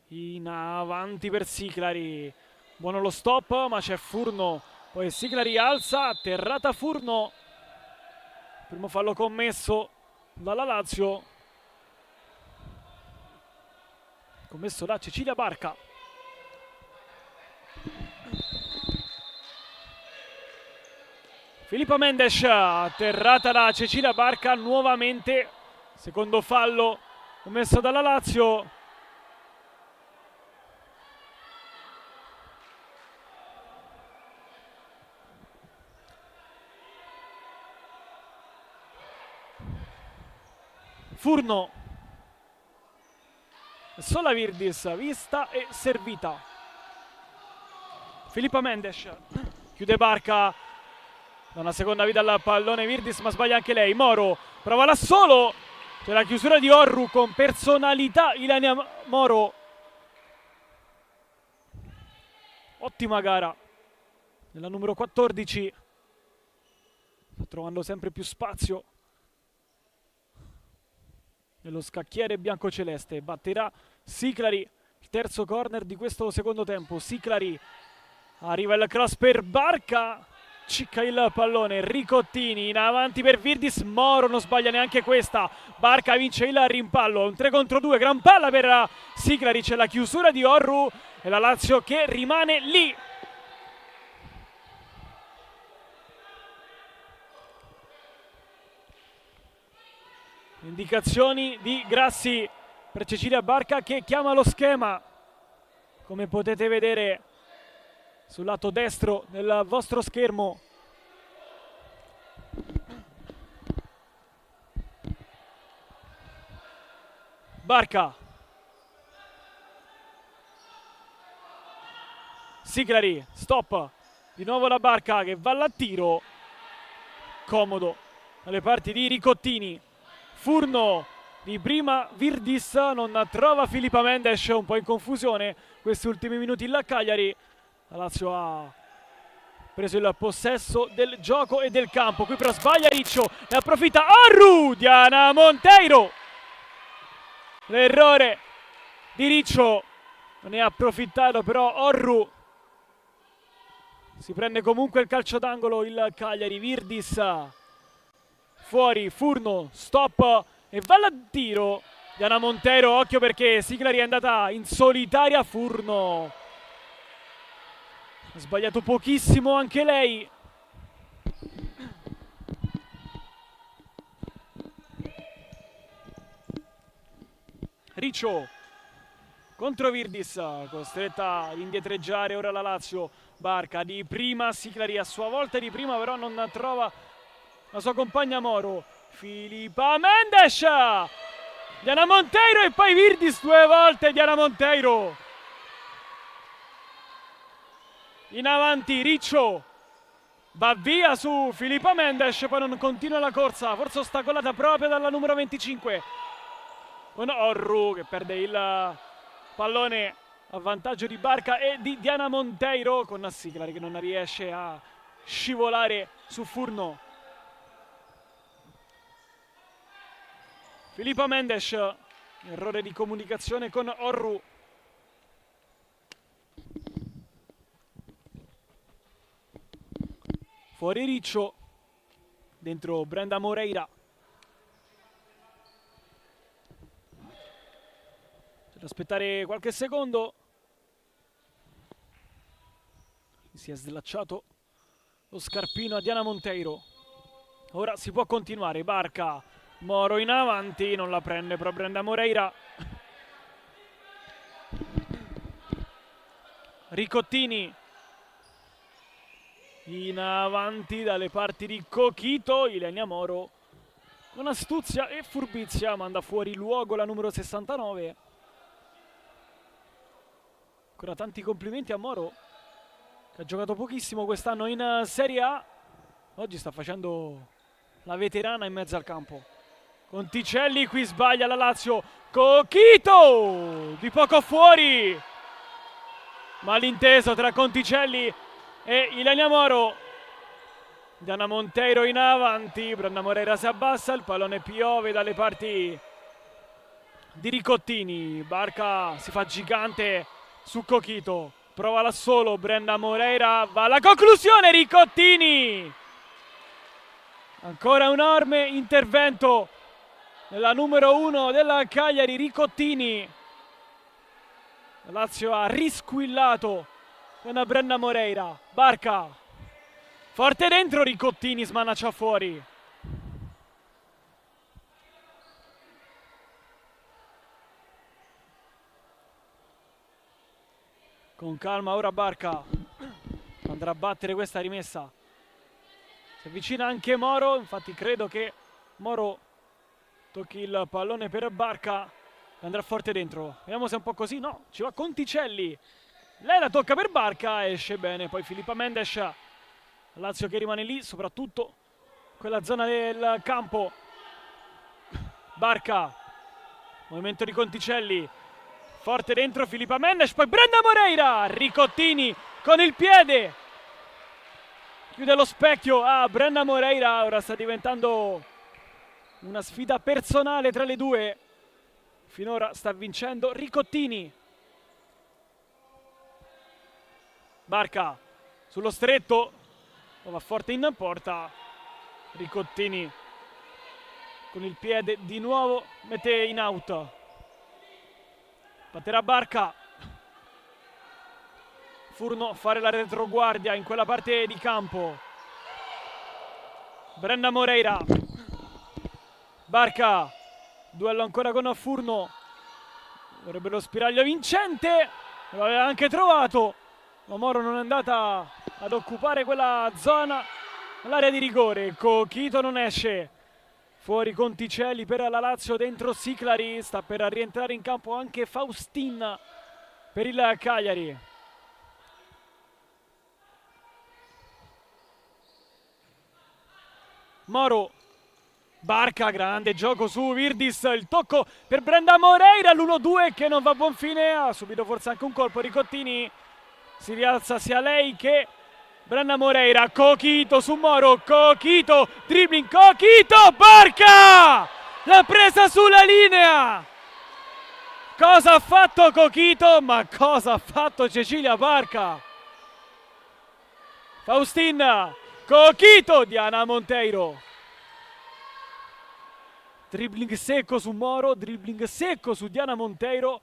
in avanti per Siclari, buono lo stop ma c'è Furno, poi Siclari alza, atterrata Furno, primo fallo commesso dalla Lazio, commesso da Cecilia Barca. Filippo Mendes, atterrata da Cecilia Barca nuovamente, secondo fallo commesso dalla Lazio. Furno. Sola Virdis, vista e servita. Filippa Mendes chiude Barca. Da una seconda vita al pallone Virdis, ma sbaglia anche lei. Moro prova da solo. C'è la chiusura di Orru con personalità. Ilenia Moro. Ottima gara nella numero 14. Sta trovando sempre più spazio nello scacchiere biancoceleste. Batterà Siclari, il terzo corner di questo secondo tempo. Siclari, arriva il cross per Barca, cicca il pallone, Ricottini in avanti per Virdis, Moro non sbaglia neanche questa. Barca vince il rimpallo, un 3 contro 2, gran palla per Siclari, c'è la chiusura di Orru e la Lazio che rimane lì. Indicazioni di Grassi per Cecilia Barca che chiama lo schema, come potete vedere sul lato destro del vostro schermo. Barca, Siclari, stop, di nuovo la Barca che va al tiro, comodo dalle parti di Ricottini. Furno di prima, Virdis non trova Filippa Mendes, un po' in confusione questi ultimi minuti il Cagliari. La Lazio ha preso il possesso del gioco e del campo, qui però sbaglia Riccio e approfitta Orru. Diana Monteiro, l'errore di Riccio, non ne ha approfittato però Orru. Si prende comunque il calcio d'angolo il Cagliari. Virdis fuori, Furno, stop e va al tiro. Diana Monteiro, occhio perché Siclari è andata in solitaria. Furno ha sbagliato pochissimo anche lei. Riccio contro Virdis, costretta ad indietreggiare ora la Lazio. Barca di prima, Siclari a sua volta di prima però non trova la sua compagna Moro. Filippa Mendes, Diana Monteiro e poi Virdis due volte. Diana Monteiro in avanti, Riccio va via su Filippa Mendes, poi non continua la corsa, forse ostacolata proprio dalla numero 25 con Orru che perde il pallone a vantaggio di Barca e di Diana Monteiro, con Siclari che non riesce a scivolare su Furno. Filippa Mendes, errore di comunicazione con Orru. Fuori Riccio, dentro Brenda Moreira. C'è da aspettare qualche secondo. Si è slacciato lo scarpino a Diana Monteiro. Ora si può continuare. Barca, Moro in avanti, non la prende però Brenda Moreira. Ricottini in avanti dalle parti di Cochito. Ilenia Moro con astuzia e furbizia manda fuori luogo la numero 69. Ancora tanti complimenti a Moro, che ha giocato pochissimo quest'anno in Serie A. Oggi sta facendo la veterana in mezzo al campo. Conticelli, qui sbaglia la Lazio. Cochito di poco fuori. Malinteso tra Conticelli e Ilenia Moro. Diana Monteiro in avanti. Brenda Moreira si abbassa. Il pallone piove dalle parti di Ricottini. Barca si fa gigante su Cochito. Prova da solo Brenda Moreira. Va alla conclusione Ricottini. Ancora un enorme intervento nella numero 1 della Cagliari, Ricottini. La Lazio ha risquillato con Brenda Moreira. Barca forte dentro, Ricottini smanaccia fuori. Con calma ora Barca andrà a battere questa rimessa. Si avvicina anche Moro, infatti credo che Moro Tocchi il pallone per Barca, andrà forte dentro, vediamo se è un po' così. No, ci va Conticelli, lei la tocca per Barca, esce bene. Poi Filippa Mendes, Lazio che rimane lì, soprattutto quella zona del campo. Barca, movimento di Conticelli, forte dentro Filippa Mendes, poi Brenda Moreira, Ricottini con il piede, chiude lo specchio a Brenda Moreira. Ora sta diventando una sfida personale tra le due, finora sta vincendo Ricottini. Barca sullo stretto, va forte in porta, Ricottini con il piede di nuovo mette in out. Batterà Barca, Furno fare la retroguardia in quella parte di campo. Brenda Moreira, Barca, duello ancora con Furno, vorrebbe lo spiraglio vincente, lo aveva anche trovato, ma Moro non è andata ad occupare quella zona, l'area di rigore. Cochito non esce, fuori Conticelli per la Lazio, dentro Siclari, sta per rientrare in campo anche Faustin per il Cagliari. Moro, Barca, grande gioco su Virdis, il tocco per Brenda Moreira, l'1-2 che non va a buon fine, ha subito forse anche un colpo. Ricottini, si rialza sia lei che Brenda Moreira. Cochito su Moro, Cochito, dribbling, Cochito, Barca! L'ha presa sulla linea! Cosa ha fatto Cochito? Ma cosa ha fatto Cecilia Barca? Faustin, Cochito, Diana Monteiro. Dribbling secco su Moro, dribbling secco su Diana Monteiro.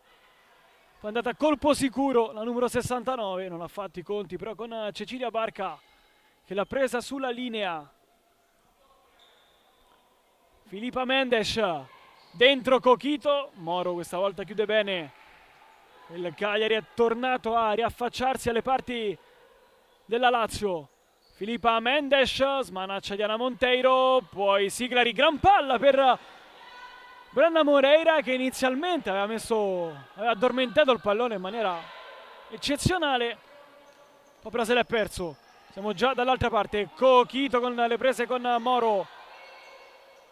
È andata a colpo sicuro la numero 69, non ha fatto i conti però con Cecilia Barca che l'ha presa sulla linea. Filippa Mendes, dentro Cochito, Moro questa volta chiude bene. Il Cagliari è tornato a riaffacciarsi alle parti della Lazio. Filippa Mendes, smanaccia Diana Monteiro, poi Siclari, gran palla per Brenda Moreira che inizialmente aveva addormentato il pallone in maniera eccezionale, poi però se l'è perso. Siamo già dall'altra parte, Cochito con le prese con Moro.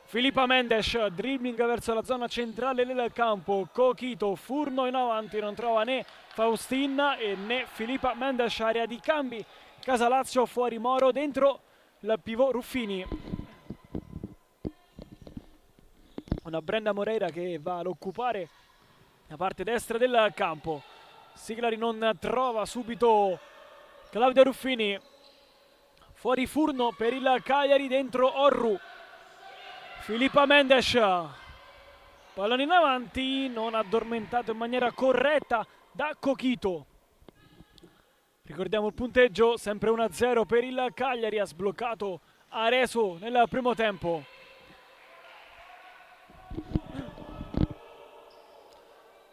Filippa Mendes, dribbling verso la zona centrale del campo, Cochito, Furno in avanti, non trova né Faustin e né Filippa Mendes, area di cambi, casa Lazio, fuori Moro, dentro il pivot Ruffini. Una Brenda Moreira che va ad occupare la parte destra del campo. Siclari non trova subito Claudia Ruffini, fuori Furno per il Cagliari, dentro Orru. Filippa Mendes, pallone in avanti, non addormentato in maniera corretta da Cochito. Ricordiamo il punteggio, sempre 1-0 per il Cagliari, ha sbloccato Areso nel primo tempo.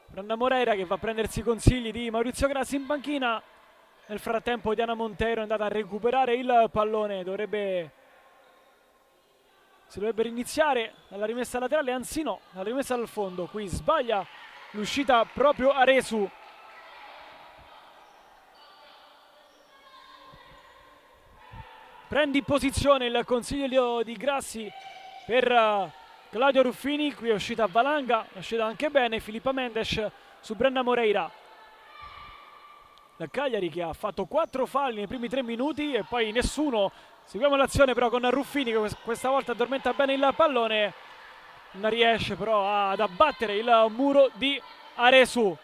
Brenda Moreira che va a prendersi i consigli di Maurizio Grassi in panchina. Nel frattempo Diana Monteiro è andata a recuperare il pallone, si dovrebbe riniziare dalla rimessa laterale, anzi no, dalla rimessa dal fondo. Qui sbaglia l'uscita proprio Aresu. Prendi posizione il consiglio di Grassi per Claudio Ruffini, qui è uscita Valanga, è uscita anche bene Filippa Mendes su Brenda Moreira. La Cagliari che ha fatto 4 falli nei primi 3 minuti e poi nessuno. Seguiamo l'azione però con Ruffini che questa volta addormenta bene il pallone, non riesce però ad abbattere il muro di Aresu.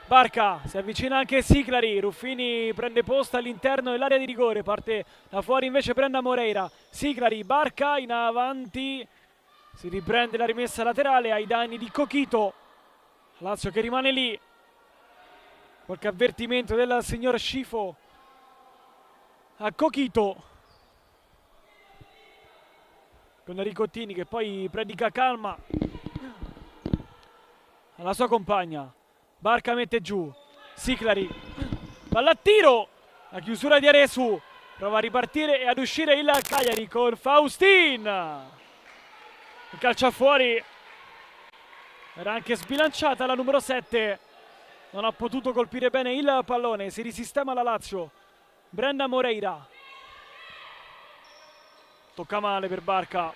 Barca, si avvicina anche Siclari, Ruffini prende posto all'interno dell'area di rigore, parte da fuori invece Brenda Moreira. Siclari, Barca in avanti, si riprende la rimessa laterale ai danni di Cochito. Lazio che rimane lì, qualche avvertimento del signor Scifo a Cochito, con Ricottini che poi predica calma alla sua compagna. Barca mette giù, Siclari, palla a tiro, la chiusura di Aresu, prova a ripartire e ad uscire il Cagliari con Faustin. calcia fuori. Era anche sbilanciata la numero 7. Non ha potuto colpire bene il pallone. Si risistema la Lazio. Brenda Moreira. Tocca male per Barca.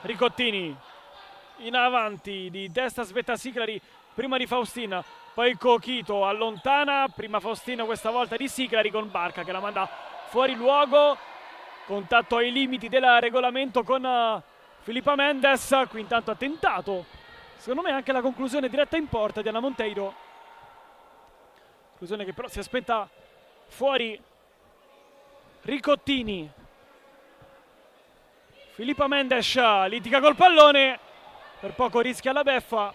Ricottini. In avanti, di destra aspetta Siclari. Prima di Faustin. Poi Cochito allontana. Prima Faustino, questa volta di Siclari con Barca che la manda fuori luogo. Contatto ai limiti del regolamento con Filippa Mendes. Qui intanto ha tentato, secondo me, anche la conclusione diretta in porta di Anna Monteiro. Conclusione che però si aspetta fuori. Ricottini. Filippa Mendes litiga col pallone. Per poco rischia la beffa.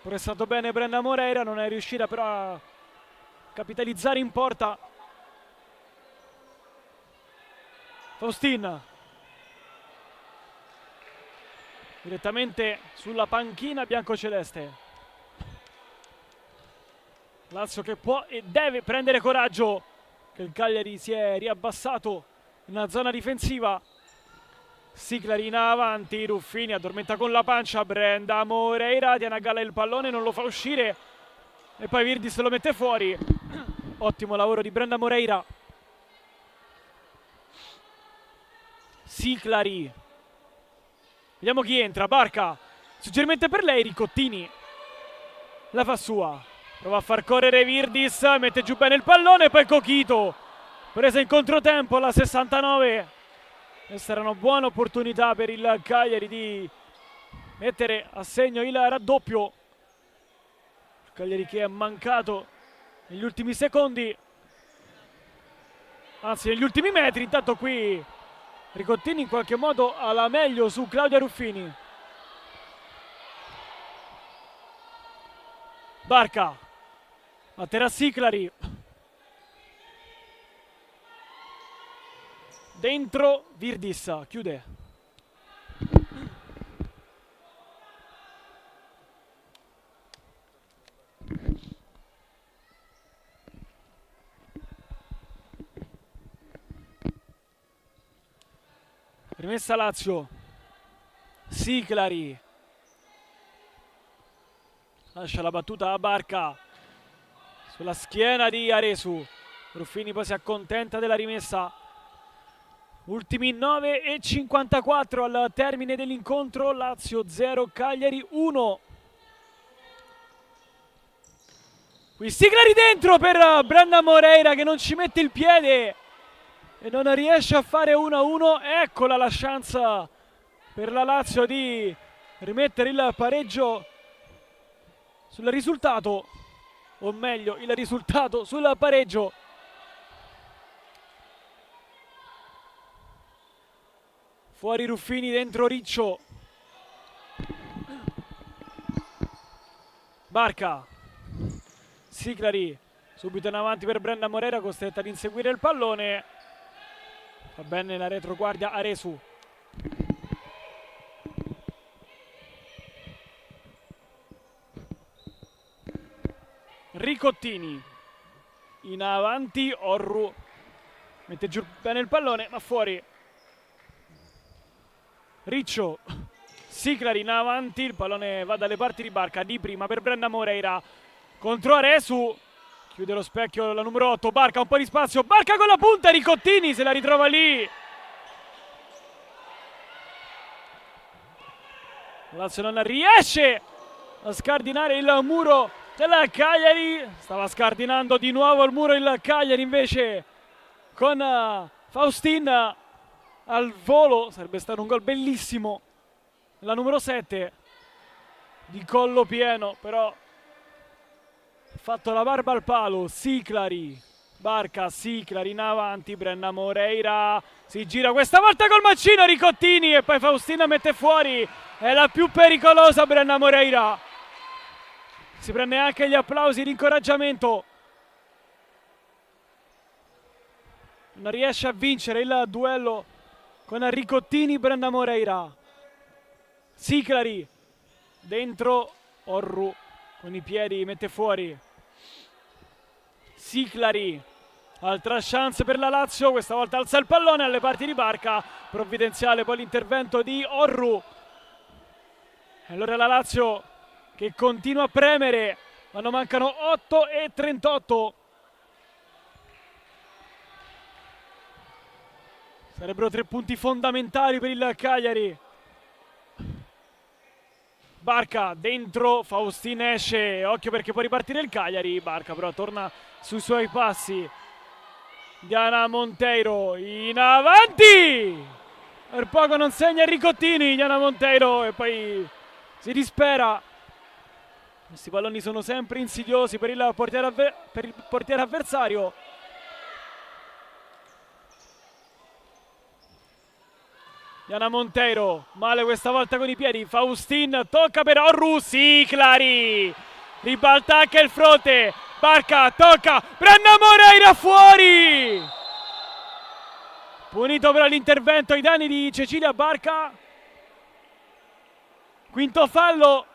Pressato bene Brenda Moreira, non è riuscita però a capitalizzare in porta. Faustin direttamente sulla panchina biancoceleste. Lazio che può e deve prendere coraggio, che il Cagliari si è riabbassato in una zona difensiva. Siclari in avanti, Ruffini addormenta con la pancia Brenda Moreira, tiene a galla il pallone, non lo fa uscire e poi Virdis lo mette fuori. Ottimo lavoro di Brenda Moreira. Siclari, vediamo chi entra. Barca, suggerimento per lei. Ricottini la fa sua, prova a far correre Virdis, mette giù bene il pallone, poi Cochito presa in controtempo alla 69. Questa era una buona opportunità per il Cagliari di mettere a segno il raddoppio. Il Cagliari che è mancato negli ultimi secondi, anzi negli ultimi metri. Intanto qui Ricottini in qualche modo ha la meglio su Claudia Ruffini. Barca, batterà Siclari. Dentro Virdis, chiude. Rimessa Lazio. Siclari lascia la battuta a Barca sulla schiena di Aresu. Ruffini poi si accontenta della rimessa. Ultimi 9:54 al termine dell'incontro. Lazio 0, Cagliari 1. Qui Siclari dentro per Brenda Moreira che non ci mette il piede e non riesce a fare 1-1. Eccola la chance per la Lazio di rimettere il pareggio sul risultato, o meglio il risultato sul pareggio. Fuori Ruffini, dentro Riccio. Barca. Siclari subito in avanti per Brenda Moreira, costretta ad inseguire il pallone. Va bene la retroguardia Aresu. Ricottini in avanti, Orru mette giù bene il pallone ma fuori. Riccio, Siclari in avanti, il pallone va dalle parti di Barca, di prima per Brenda Moreira contro Aresu, chiude lo specchio la numero 8, Barca un po' di spazio, Barca con la punta, Ricottini se la ritrova lì. Lazio non riesce a scardinare il muro della Cagliari, stava scardinando di nuovo il muro il Cagliari invece con Faustin al volo. Sarebbe stato un gol bellissimo. La numero 7 di collo pieno, però ha fatto la barba al palo. Siclari, Barca, Siclari in avanti, Brenda Moreira si gira questa volta col mancino, Ricottini e poi Faustina mette fuori. È la più pericolosa Brenda Moreira. Si prende anche gli applausi di incoraggiamento. Non riesce a vincere il duello con Ricottini, Brenda Moreira. Siclari dentro, Orru con i piedi mette fuori. Siclari Altra chance per la Lazio, questa volta alza il pallone alle parti di Barca, provvidenziale poi l'intervento di Orru. E allora la Lazio che continua a premere, quando mancano 8:38. Sarebbero 3 punti fondamentali per il Cagliari. Barca dentro, Faustin esce, occhio perché può ripartire il Cagliari. Barca però torna sui suoi passi. Diana Monteiro in avanti, per poco non segna Ricottini. Diana Monteiro e poi si dispera. Questi palloni sono sempre insidiosi per il portiere avversario. Diana Monteiro, male questa volta con i piedi. Faustin tocca per Orru, Siclari ribalta anche il fronte. Barca tocca, Brendan Moreira fuori. Punito però l'intervento ai danni di Cecilia Barca. Quinto fallo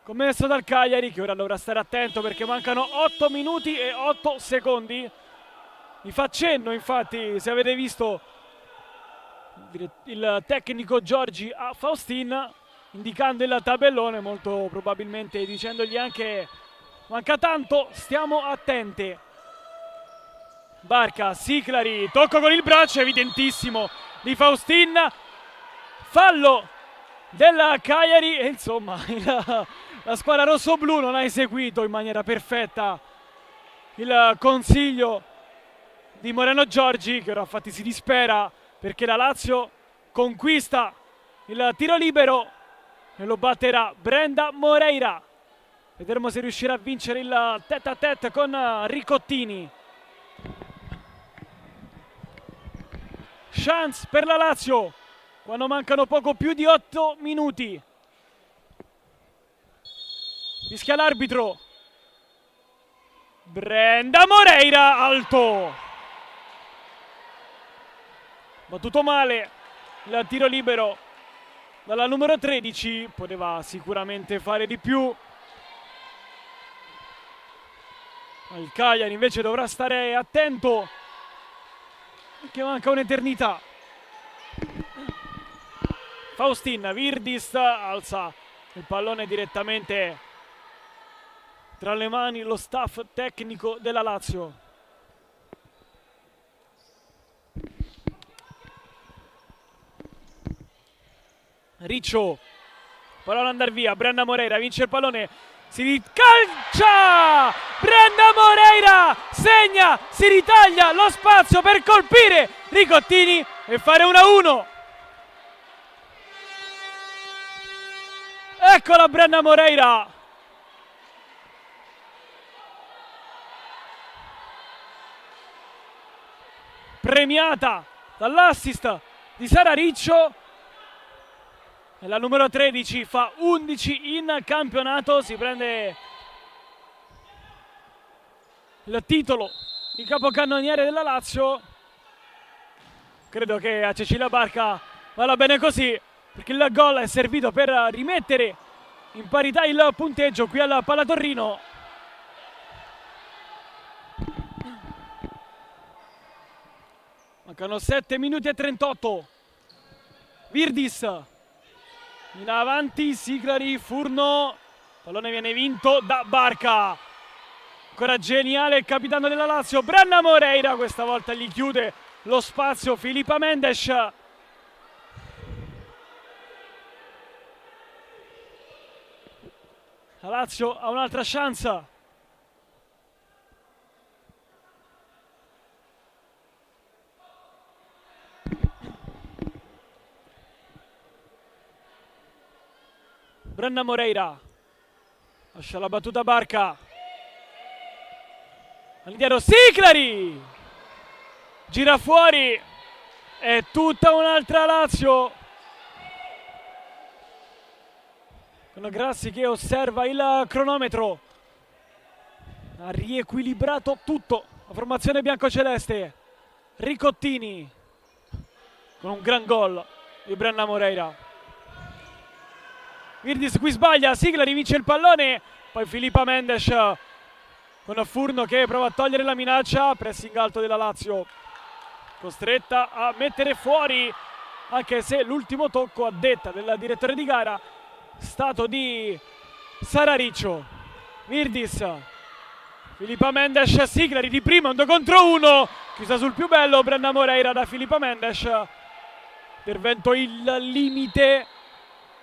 commesso dal Cagliari, che ora dovrà stare attento perché mancano 8 minuti e 8 secondi. Mi fa cenno infatti, se avete visto, il tecnico Giorgi a Faustin, indicando il tabellone, molto probabilmente dicendogli anche manca tanto, stiamo attenti. Barca, Siclari, tocco con il braccio evidentissimo di Faustin, fallo del Cagliari e insomma la squadra rossoblu non ha eseguito in maniera perfetta il consiglio di Moreno Giorgi, che ora infatti si dispera perché la Lazio conquista il tiro libero e lo batterà Brenda Moreira. Vedremo se riuscirà a vincere il tête-à-tête con Ricottini. Chance per la Lazio quando mancano poco più di 8 minuti. Fischia l'arbitro. Brenda Moreira, alto. Battuto male il tiro libero dalla numero 13, poteva sicuramente fare di più. Il Cagliari invece dovrà stare attento perché manca un'eternità. Faustin, Virdis alza il pallone direttamente tra le mani lo staff tecnico della Lazio. Riccio, pallone andare via, Brenda Moreira vince il pallone, si ricalcia, Brenda Moreira segna, si ritaglia lo spazio per colpire Ricottini e fare 1-1. Eccola Brenda Moreira. Premiata dall'assist di Sara Riccio. E la numero 13 fa 11 in campionato, si prende il titolo di capocannoniere della Lazio. Credo che a Cecilia Barca vada bene così, perché il gol è servito per rimettere in parità il punteggio qui al Palatorrino. Mancano 7 minuti e 38. Virdis in avanti, Siclari, Furno, pallone viene vinto da Barca. Ancora geniale il capitano della Lazio, Brenda Moreira, questa volta gli chiude lo spazio Filippa Mendes. La Lazio ha un'altra chance. Brenda Moreira lascia la battuta Barca, all'indietro Siclari, gira fuori, è tutta un'altra Lazio con Grassi che osserva il cronometro. Ha riequilibrato tutto la formazione biancoceleste. Ricottini con un gran gol di Brenda Moreira. Virdis qui sbaglia, Siclari vince il pallone, poi Filippa Mendes con Furno che prova a togliere la minaccia, pressing alto della Lazio, costretta a mettere fuori, anche se l'ultimo tocco, a detta del direttore di gara, stato di Sarariccio. Virdis, Filippa Mendes, Siglari di prima, 1 contro 1, chiusa sul più bello, Brenda Moreira da Filippa Mendes, intervento il limite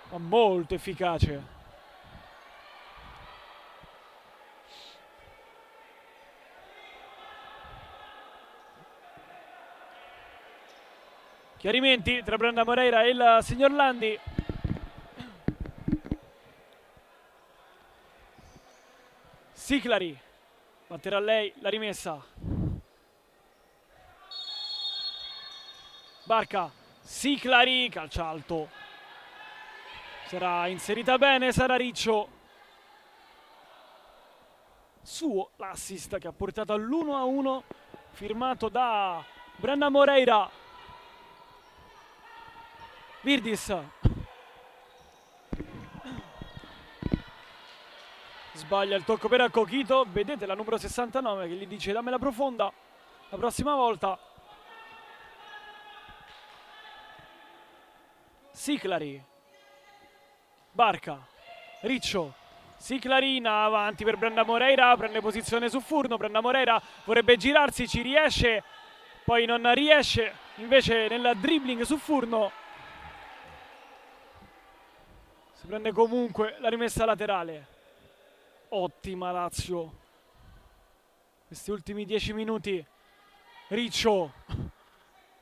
ma molto efficace. Chiarimenti tra Brenda Moreira e il signor Landi. Siglari, batterà lei la rimessa. Barca, Siglari, calcia alto. Sarà inserita bene Sarariccio. Suo l'assist che ha portato all'1-1, firmato da Brenda Moreira. Virdis sbaglia il tocco per Coquito, vedete la numero 69 che gli dice dammela profonda la prossima volta. Siglari, Barca, Riccio, Siclarina avanti per Brenda Moreira, prende posizione su Furno, Brenda Moreira vorrebbe girarsi, ci riesce, poi non riesce, invece nel dribbling su Furno si prende comunque la rimessa laterale. Ottima Lazio questi ultimi 10 minuti. Riccio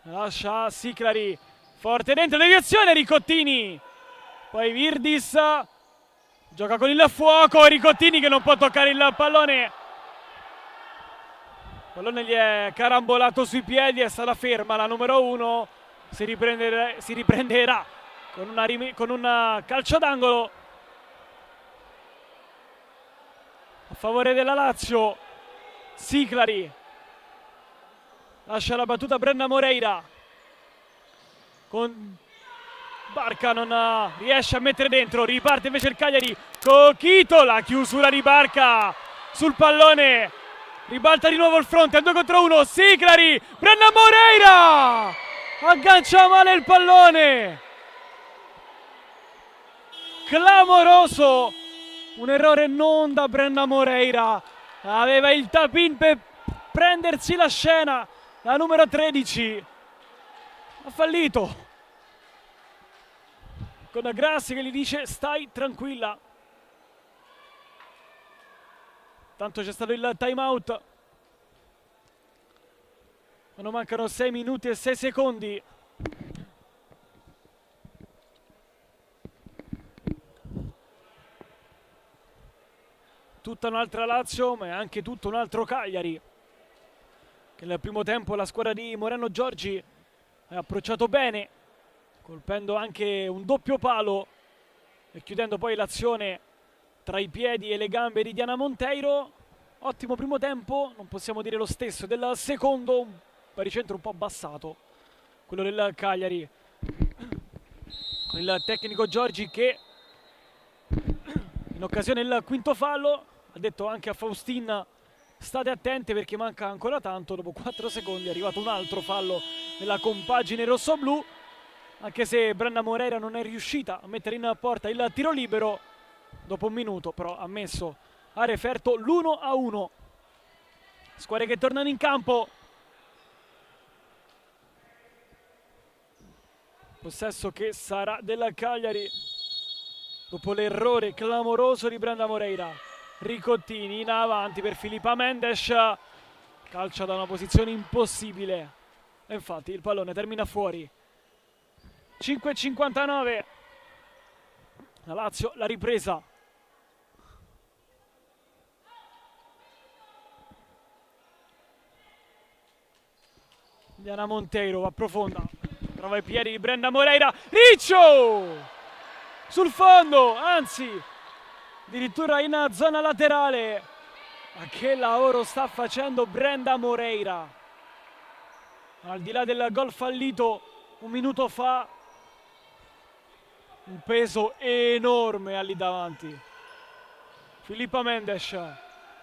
lascia Siglari, forte dentro, deviazione, Ricottini, poi Virdis gioca con il fuoco, Ricottini che non può toccare il pallone. Il pallone gli è carambolato sui piedi, è stata ferma la numero 1, si riprenderà con un calcio d'angolo a favore della Lazio. Siglari lascia la battuta Brenda Moreira, con Barca non riesce a mettere dentro, riparte invece il Cagliari. Coquito, la chiusura di Barca sul pallone, ribalta di nuovo il fronte, a 2 contro 1, Siglari, Brenda Moreira aggancia male il pallone, clamoroso, un errore non da Brenda Moreira, aveva il tap-in per prendersi la scena, la numero 13 ha fallito, con Grassi che gli dice stai tranquilla. Tanto c'è stato il time out, quando mancano 6 minuti e 6 secondi. Tutta un'altra Lazio, ma è anche tutto un altro Cagliari, che nel primo tempo la squadra di Moreno Giorgi ha approcciato bene, colpendo anche un doppio palo e chiudendo poi l'azione tra i piedi e le gambe di Diana Monteiro. Ottimo primo tempo, non possiamo dire lo stesso del secondo, un baricentro un po' abbassato, quello del Cagliari, con il tecnico Giorgi che in occasione del quinto fallo ha detto anche a Faustin state attenti perché manca ancora tanto. Dopo 4 secondi è arrivato un altro fallo nella compagine rossoblù, anche se Brenda Moreira non è riuscita a mettere in porta il tiro libero. Dopo un minuto però ha messo a referto l'1-1. Squadre che tornano in campo. Possesso che sarà della Cagliari dopo l'errore clamoroso di Brenda Moreira. Ricottini in avanti per Filippa Mendes, calcia da una posizione impossibile e infatti il pallone termina fuori. 5:59, la Lazio la ripresa. Diana Monteiro va profonda, trova i piedi di Brenda Moreira, Riccio sul fondo, anzi addirittura in zona laterale. Ma che lavoro sta facendo Brenda Moreira, al di là del gol fallito un minuto fa, un peso enorme lì davanti. Filippa Mendes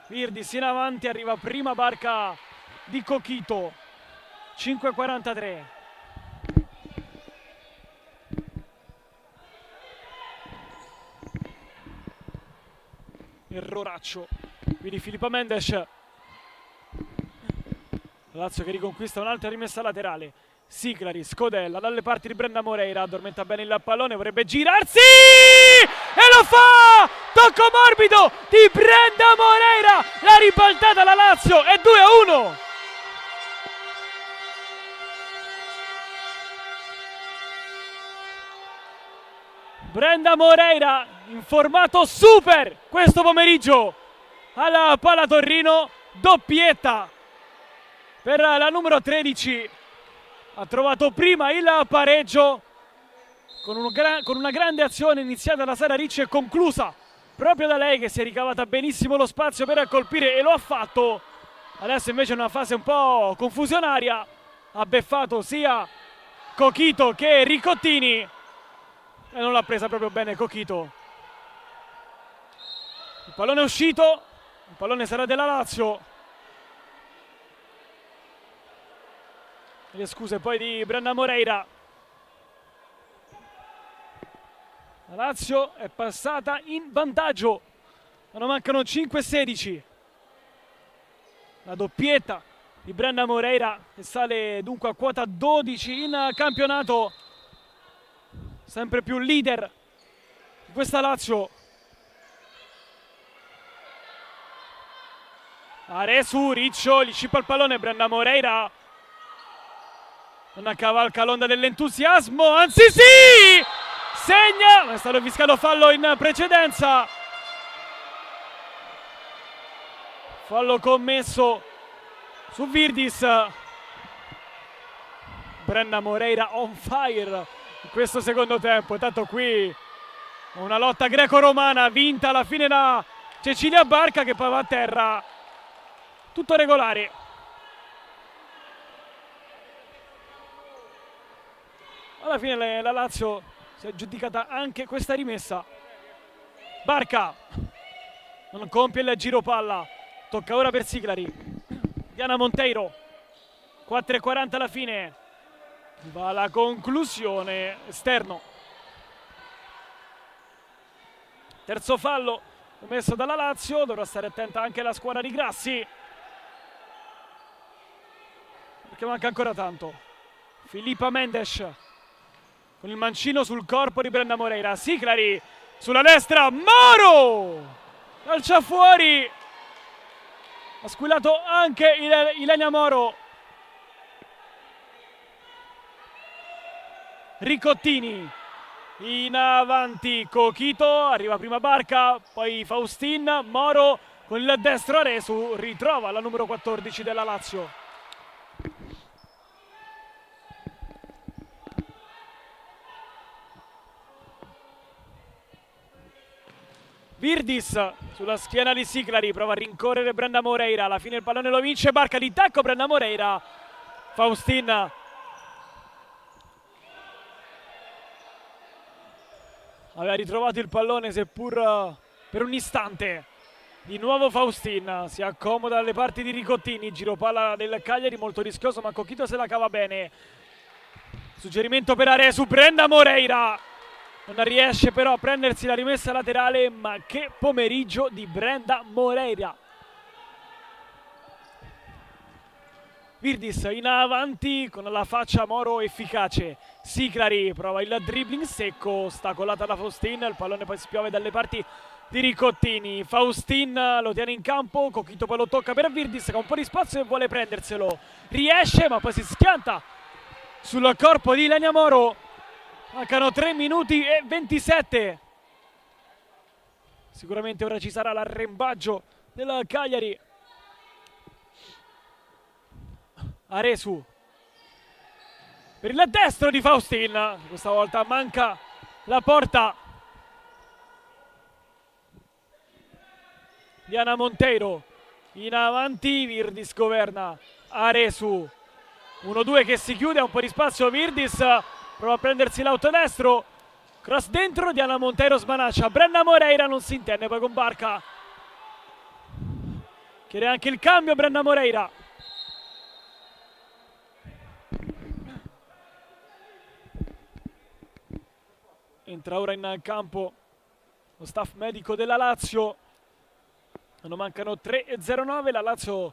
Virdis in avanti, arriva prima Barca di Coquito. 5:43. Erroraccio qui di Filippo Mendes. Lazio che riconquista un'altra rimessa laterale. Siclari, Scodella dalle parti di Brenda Moreira, addormenta bene il pallone, vorrebbe girarsi e lo fa! Tocco morbido di Brenda Moreira, la ribaltata la Lazio, è 2-1. Brenda Moreira in formato super questo pomeriggio alla Pala Torino, doppietta per la numero 13. Ha trovato prima il pareggio con una grande azione iniziata da Sara Ricci e conclusa proprio da lei, che si è ricavata benissimo lo spazio per colpire e lo ha fatto. Adesso invece in una fase un po' confusionaria ha beffato sia Coquito che Ricottini e non l'ha presa proprio bene Coquito. Il pallone è uscito, il pallone sarà della Lazio. Le scuse poi di Brenda Moreira. La Lazio è passata in vantaggio, ma non mancano 5-16. La doppietta di Brenda Moreira che sale dunque a quota 12 in campionato, sempre più leader di questa Lazio. Aresu, Riccio, gli scippa il pallone, Brenda Moreira non cavalca l'onda dell'entusiasmo, anzi sì! Segna, ma è stato fischiato fallo in precedenza. Fallo commesso su Virdis. Brenda Moreira on fire in questo secondo tempo. Intanto qui una lotta greco-romana vinta alla fine da Cecilia Barca, che poi va a terra. Tutto regolare. Alla fine la Lazio si è aggiudicata anche questa rimessa. Barca non compie il giro palla, tocca ora per Siclari. Diana Monteiro, 4:40 alla fine, va la conclusione, esterno. Terzo fallo commesso dalla Lazio, dovrà stare attenta anche la squadra di Grassi, perché manca ancora tanto. Filippa Mendes con il mancino sul corpo di Brenda Moreira. Siclari sulla destra, Moro calcia fuori, ha squillato anche Ilenia Moro. Ricottini in avanti, Coquito, arriva prima Barca, poi Faustin, Moro con il destro Aresu, ritrova la numero 14 della Lazio. Virdis sulla schiena di Siclari, prova a rincorrere Brenda Moreira, alla fine il pallone lo vince Barca, di tacco Brenda Moreira. Faustin aveva ritrovato il pallone seppur per un istante. Di nuovo Faustin si accomoda alle parti di Ricottini, giro palla del Cagliari molto rischioso, ma Coquito se la cava bene. Suggerimento per Aresu, Brenda Moreira non riesce però a prendersi la rimessa laterale, ma che pomeriggio di Brenda Moreira. Virdis in avanti con la faccia Moro efficace. Siclari prova il dribbling secco, ostacolata da Faustin, il pallone poi spiove dalle parti di Ricottini. Faustin lo tiene in campo, Coquito poi lo tocca per Virdis che ha un po' di spazio e vuole prenderselo. Riesce, ma poi si schianta sul corpo di Ilenia Moro. Mancano 3 minuti e 27. Sicuramente ora ci sarà l'arrembaggio del Cagliari. Aresu per il destro di Faustin, questa volta manca la porta. Diana Monteiro in avanti, Virdis governa, Aresu 1-2 che si chiude, ha un po' di spazio Virdis, prova a prendersi l'autodestro, cross dentro, Diana Monteiro smanaccia, Brenda Moreira non si intende poi con Barca. Chiede anche il cambio Brenda Moreira. Entra ora in campo lo staff medico della Lazio. Non mancano 3:09, la Lazio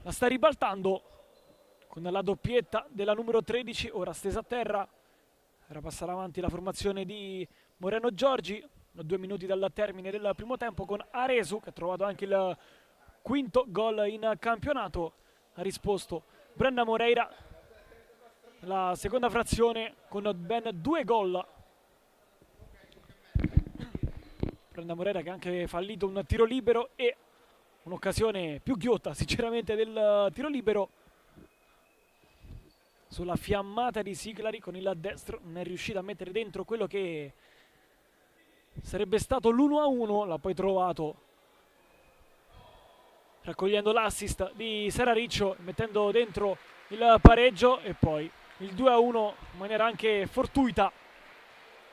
la sta ribaltando con la doppietta della numero 13, ora stesa a terra. Era passare avanti la formazione di Moreno Giorgi, 2 minuti dal termine del primo tempo, con Aresu che ha trovato anche il quinto gol in campionato. Ha risposto Brenda Moreira, la seconda frazione, con ben 2 gol. Brenda Moreira che ha anche fallito un tiro libero e un'occasione più ghiotta sinceramente del tiro libero. Sulla fiammata di Siclari con il destro non è riuscita a mettere dentro quello che sarebbe stato l'1-1, l'ha poi trovato raccogliendo l'assist di Sara Riccio, mettendo dentro il pareggio e poi il 2-1 in maniera anche fortuita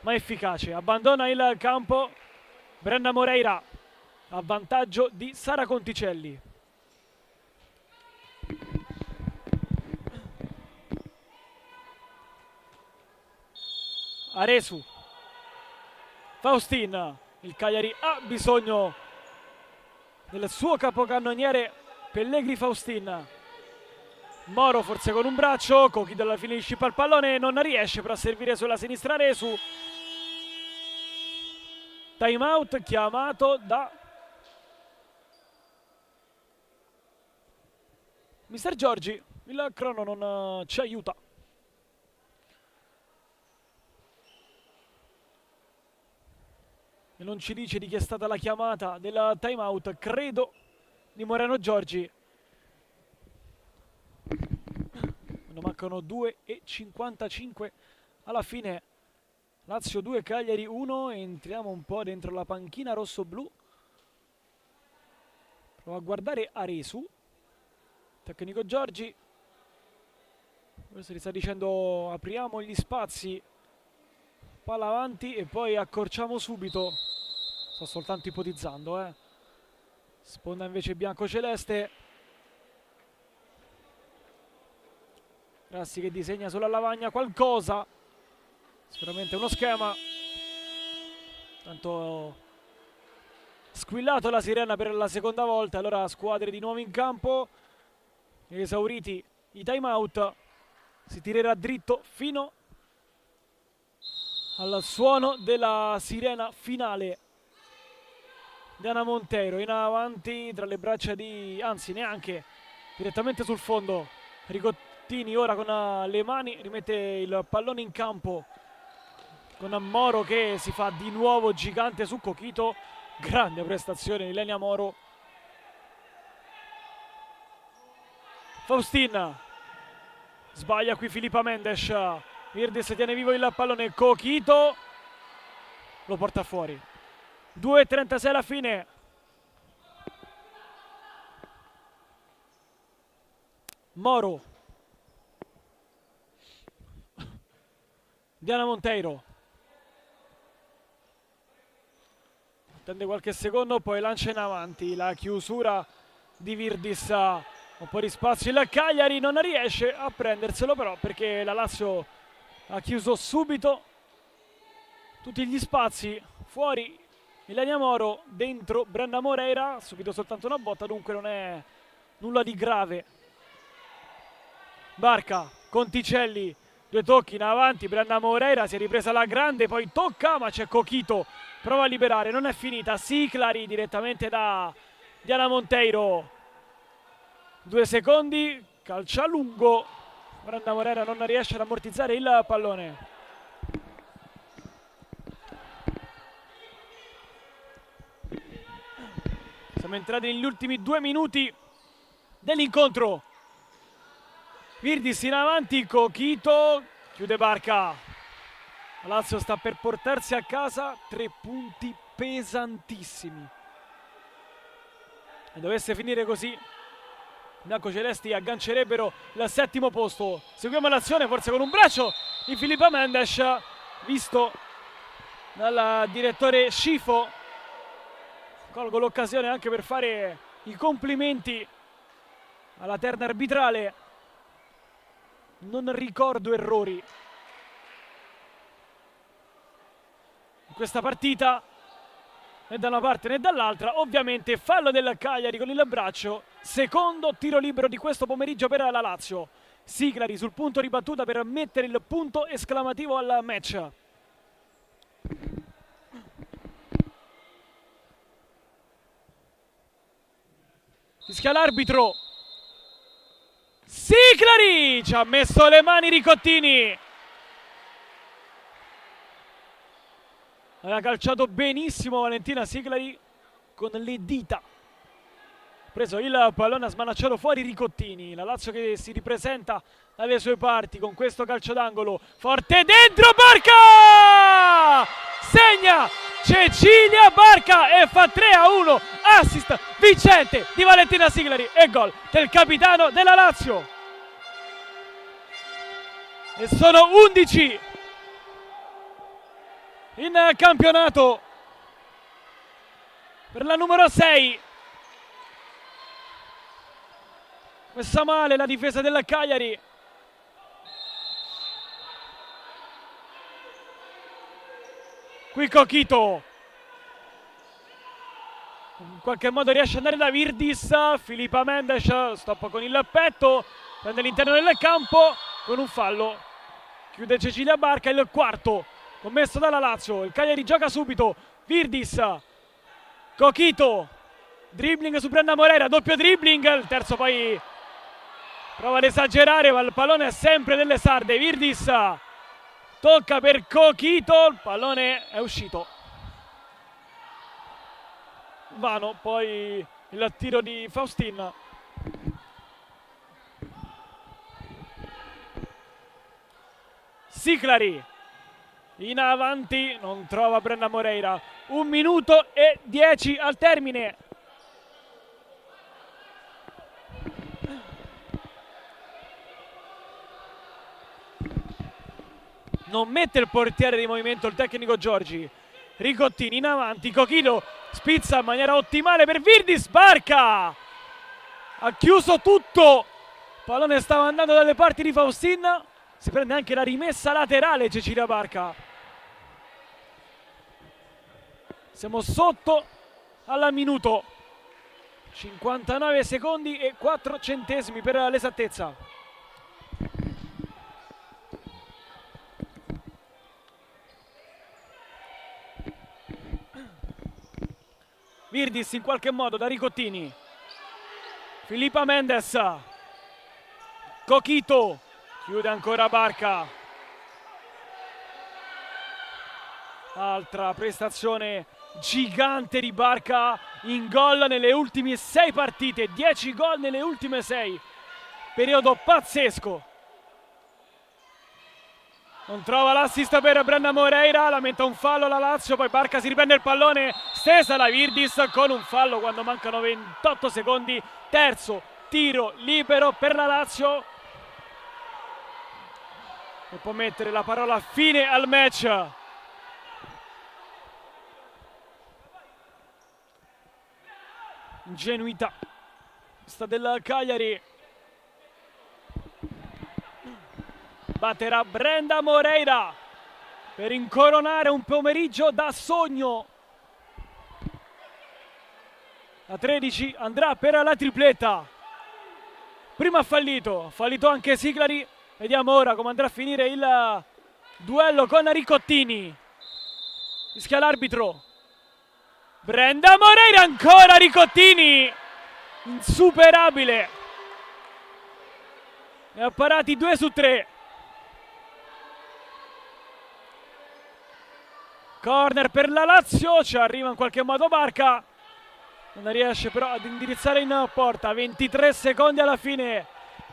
ma efficace. Abbandona il campo Brenda Moreira a vantaggio di Sara Conticelli. Aresu, Faustin, il Cagliari ha bisogno del suo capocannoniere Pellegri Faustin. Moro forse con un braccio, Cocchi dalla fine scippa il pallone, non riesce però a servire sulla sinistra Aresu. Time out chiamato da Mister Giorgi, il crono non ci aiuta. E non ci dice di chi è stata la chiamata del time out, credo di Moreno Giorgi. Quando mancano 2:55 alla fine, Lazio 2, Cagliari 1, entriamo un po' dentro la panchina rosso-blu. Prova a guardare Aresu, tecnico Giorgi. Questo gli sta dicendo apriamo gli spazi, palla avanti e poi accorciamo subito. Sto soltanto ipotizzando, Sponda invece bianco-celeste. Grassi che disegna sulla lavagna qualcosa. Sicuramente uno schema. Tanto squillato la sirena per la seconda volta. Allora squadre di nuovo in campo. Esauriti i time out. Si tirerà dritto fino al suono della sirena finale. Diana Monteiro in avanti tra le braccia di, anzi neanche, direttamente sul fondo. Rigottini ora con le mani rimette il pallone in campo con Moro che si fa di nuovo gigante su Cochito. Grande prestazione di Lenia Moro. Faustin sbaglia qui Filippa Mendes. Virdis tiene vivo il pallone, Cochito lo porta fuori. 2:36 alla fine. Moro, Diana Monteiro attende qualche secondo, poi lancia in avanti. La chiusura di Virdis, un po' di spazio il Cagliari non riesce a prenderselo però, perché la Lazio ha chiuso subito tutti gli spazi. Fuori Ilenia Moro, dentro Brenda Moreira, subito soltanto una botta, dunque non è nulla di grave. Barca, Conticelli, 2 tocchi in avanti, Brenda Moreira si è ripresa alla grande, poi tocca ma c'è Cochito, prova a liberare, non è finita. Siclari direttamente da Diana Monteiro, 2 secondi, calcia lungo, Brenda Moreira non riesce ad ammortizzare il pallone. Siamo entrati negli ultimi 2 minuti dell'incontro. Virdis in avanti, Cochito, chiude Barca. La Lazio sta per portarsi a casa 3 punti pesantissimi. E dovesse finire così, i biancocelesti aggancerebbero il 7° posto. Seguiamo l'azione, forse con un braccio di Filippa Mendes, visto dal direttore Scifo. Colgo l'occasione anche per fare i complimenti alla terna arbitrale. Non ricordo errori in questa partita, né da una parte né dall'altra. Ovviamente fallo del Cagliari con il braccio. Secondo tiro libero di questo pomeriggio per la Lazio. Siglari sul punto ribattuta per mettere il punto esclamativo al match. Fischia l'arbitro. Siglari ci ha messo le mani Ricottini. Aveva calciato benissimo Valentina Siglari con le dita. Preso il pallone, ha smanacciato fuori Ricottini. La Lazio che si ripresenta dalle sue parti con questo calcio d'angolo. Forte dentro, Barca! Segna Cecilia Barca e fa 3-1. Assist vincente di Valentina Siglari e gol del capitano della Lazio. E sono 11 in campionato per la numero 6. Messa male la difesa del Cagliari. Qui Coquito in qualche modo riesce ad andare da Virdis. Filippa Mendes stoppa con il petto, prende l'interno del campo con un fallo. Chiude Cecilia Barca, il quarto commesso dalla Lazio. Il Cagliari gioca subito. Virdis, Coquito, dribbling su Brenda Moreira, doppio dribbling. Il terzo poi prova ad esagerare, ma il pallone è sempre delle sarde. Virdis tocca per Coquito, il pallone è uscito. Vano poi il tiro di Faustin. Siglari in avanti, non trova Brenda Moreira. 1 minuto e 10 al termine. Non mette il portiere di movimento il tecnico Giorgi. Ricottini in avanti, Coquito spizza in maniera ottimale per Virdis. Barca ha chiuso tutto, il pallone stava andando dalle parti di Faustin. Si prende anche la rimessa laterale Cecilia Barca. Siamo sotto alla minuto. 59 secondi e 4 centesimi per l'esattezza. Virdis in qualche modo da Ricottini. Filippa Mendes. Coquito chiude ancora Barca. Altra prestazione gigante di Barca in gol nelle ultime 6 partite. 10 gol nelle ultime 6. Periodo pazzesco. Non trova l'assist per Brenda Moreira, lamenta un fallo la Lazio, poi Barca si riprende il pallone, stesa la Virdis con un fallo quando mancano 28 secondi. Terzo tiro libero per la Lazio. E può mettere la parola fine al match. Ingenuità questa del Cagliari. Batterà Brenda Moreira per incoronare un pomeriggio da sogno. A 13 andrà per la tripletta. Prima ha fallito anche Siglari. Vediamo ora come andrà a finire il duello con Ricottini. Fischia l'arbitro. Brenda Moreira, ancora Ricottini. Insuperabile. Ne ha parati 2 su 3. Corner per la Lazio, ci arriva in qualche modo Barca, non riesce però ad indirizzare in porta. 23 secondi alla fine.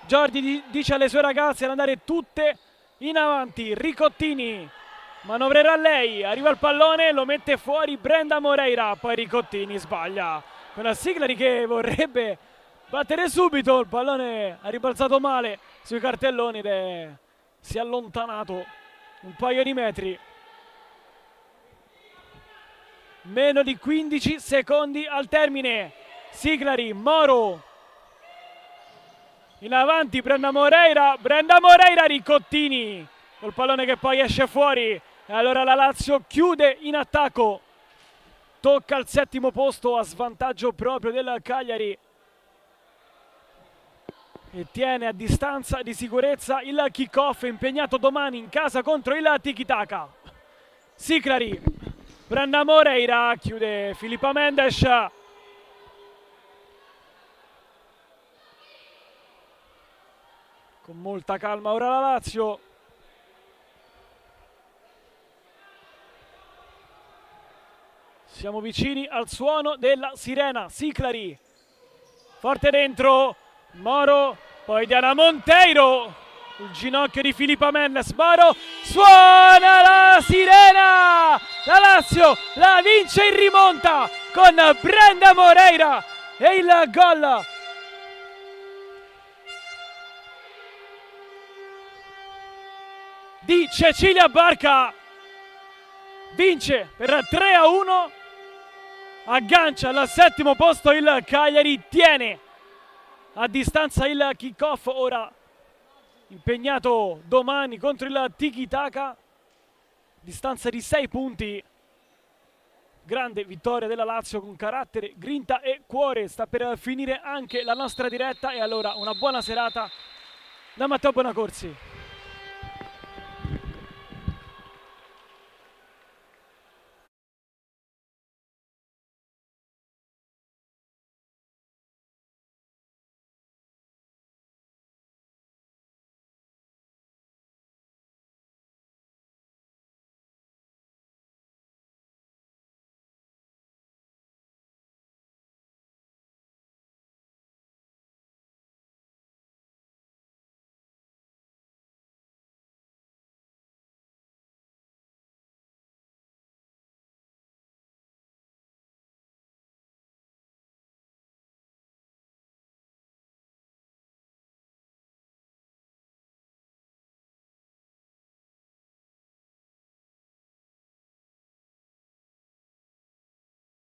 Giorgi dice alle sue ragazze di andare tutte in avanti. Ricottini manovrerà lei, arriva il pallone, lo mette fuori Brenda Moreira, poi Ricottini sbaglia con la Siglari che vorrebbe battere subito. Il pallone ha ribalzato male sui cartelloni ed si è allontanato un paio di metri. Meno di 15 secondi al termine. Siclari, Moro. In avanti Brenda Moreira, Ricottini col pallone che poi esce fuori. E allora la Lazio chiude in attacco. Tocca al settimo posto a svantaggio proprio del Cagliari. E tiene a distanza di sicurezza il kick-off impegnato domani in casa contro il Tiki-Taka. Siclari, Brenda Moreira, chiude Filippa Mendes. Con molta calma ora la Lazio. Siamo vicini al suono della sirena. Siclari, forte dentro, Moro, poi Diana Monteiro, il ginocchio di Filippa Mendes. Moro, suona la sirena, la Lazio la vince in rimonta con Brenda Moreira e il gol di Cecilia Barca. Vince per 3-1, aggancia al settimo posto il Cagliari, tiene a distanza il kick-off, ora impegnato domani contro il Tiki-Taka, distanza di 6 punti. Grande vittoria della Lazio con carattere, grinta e cuore. Sta per finire anche la nostra diretta e allora una buona serata da Matteo Bonacorsi.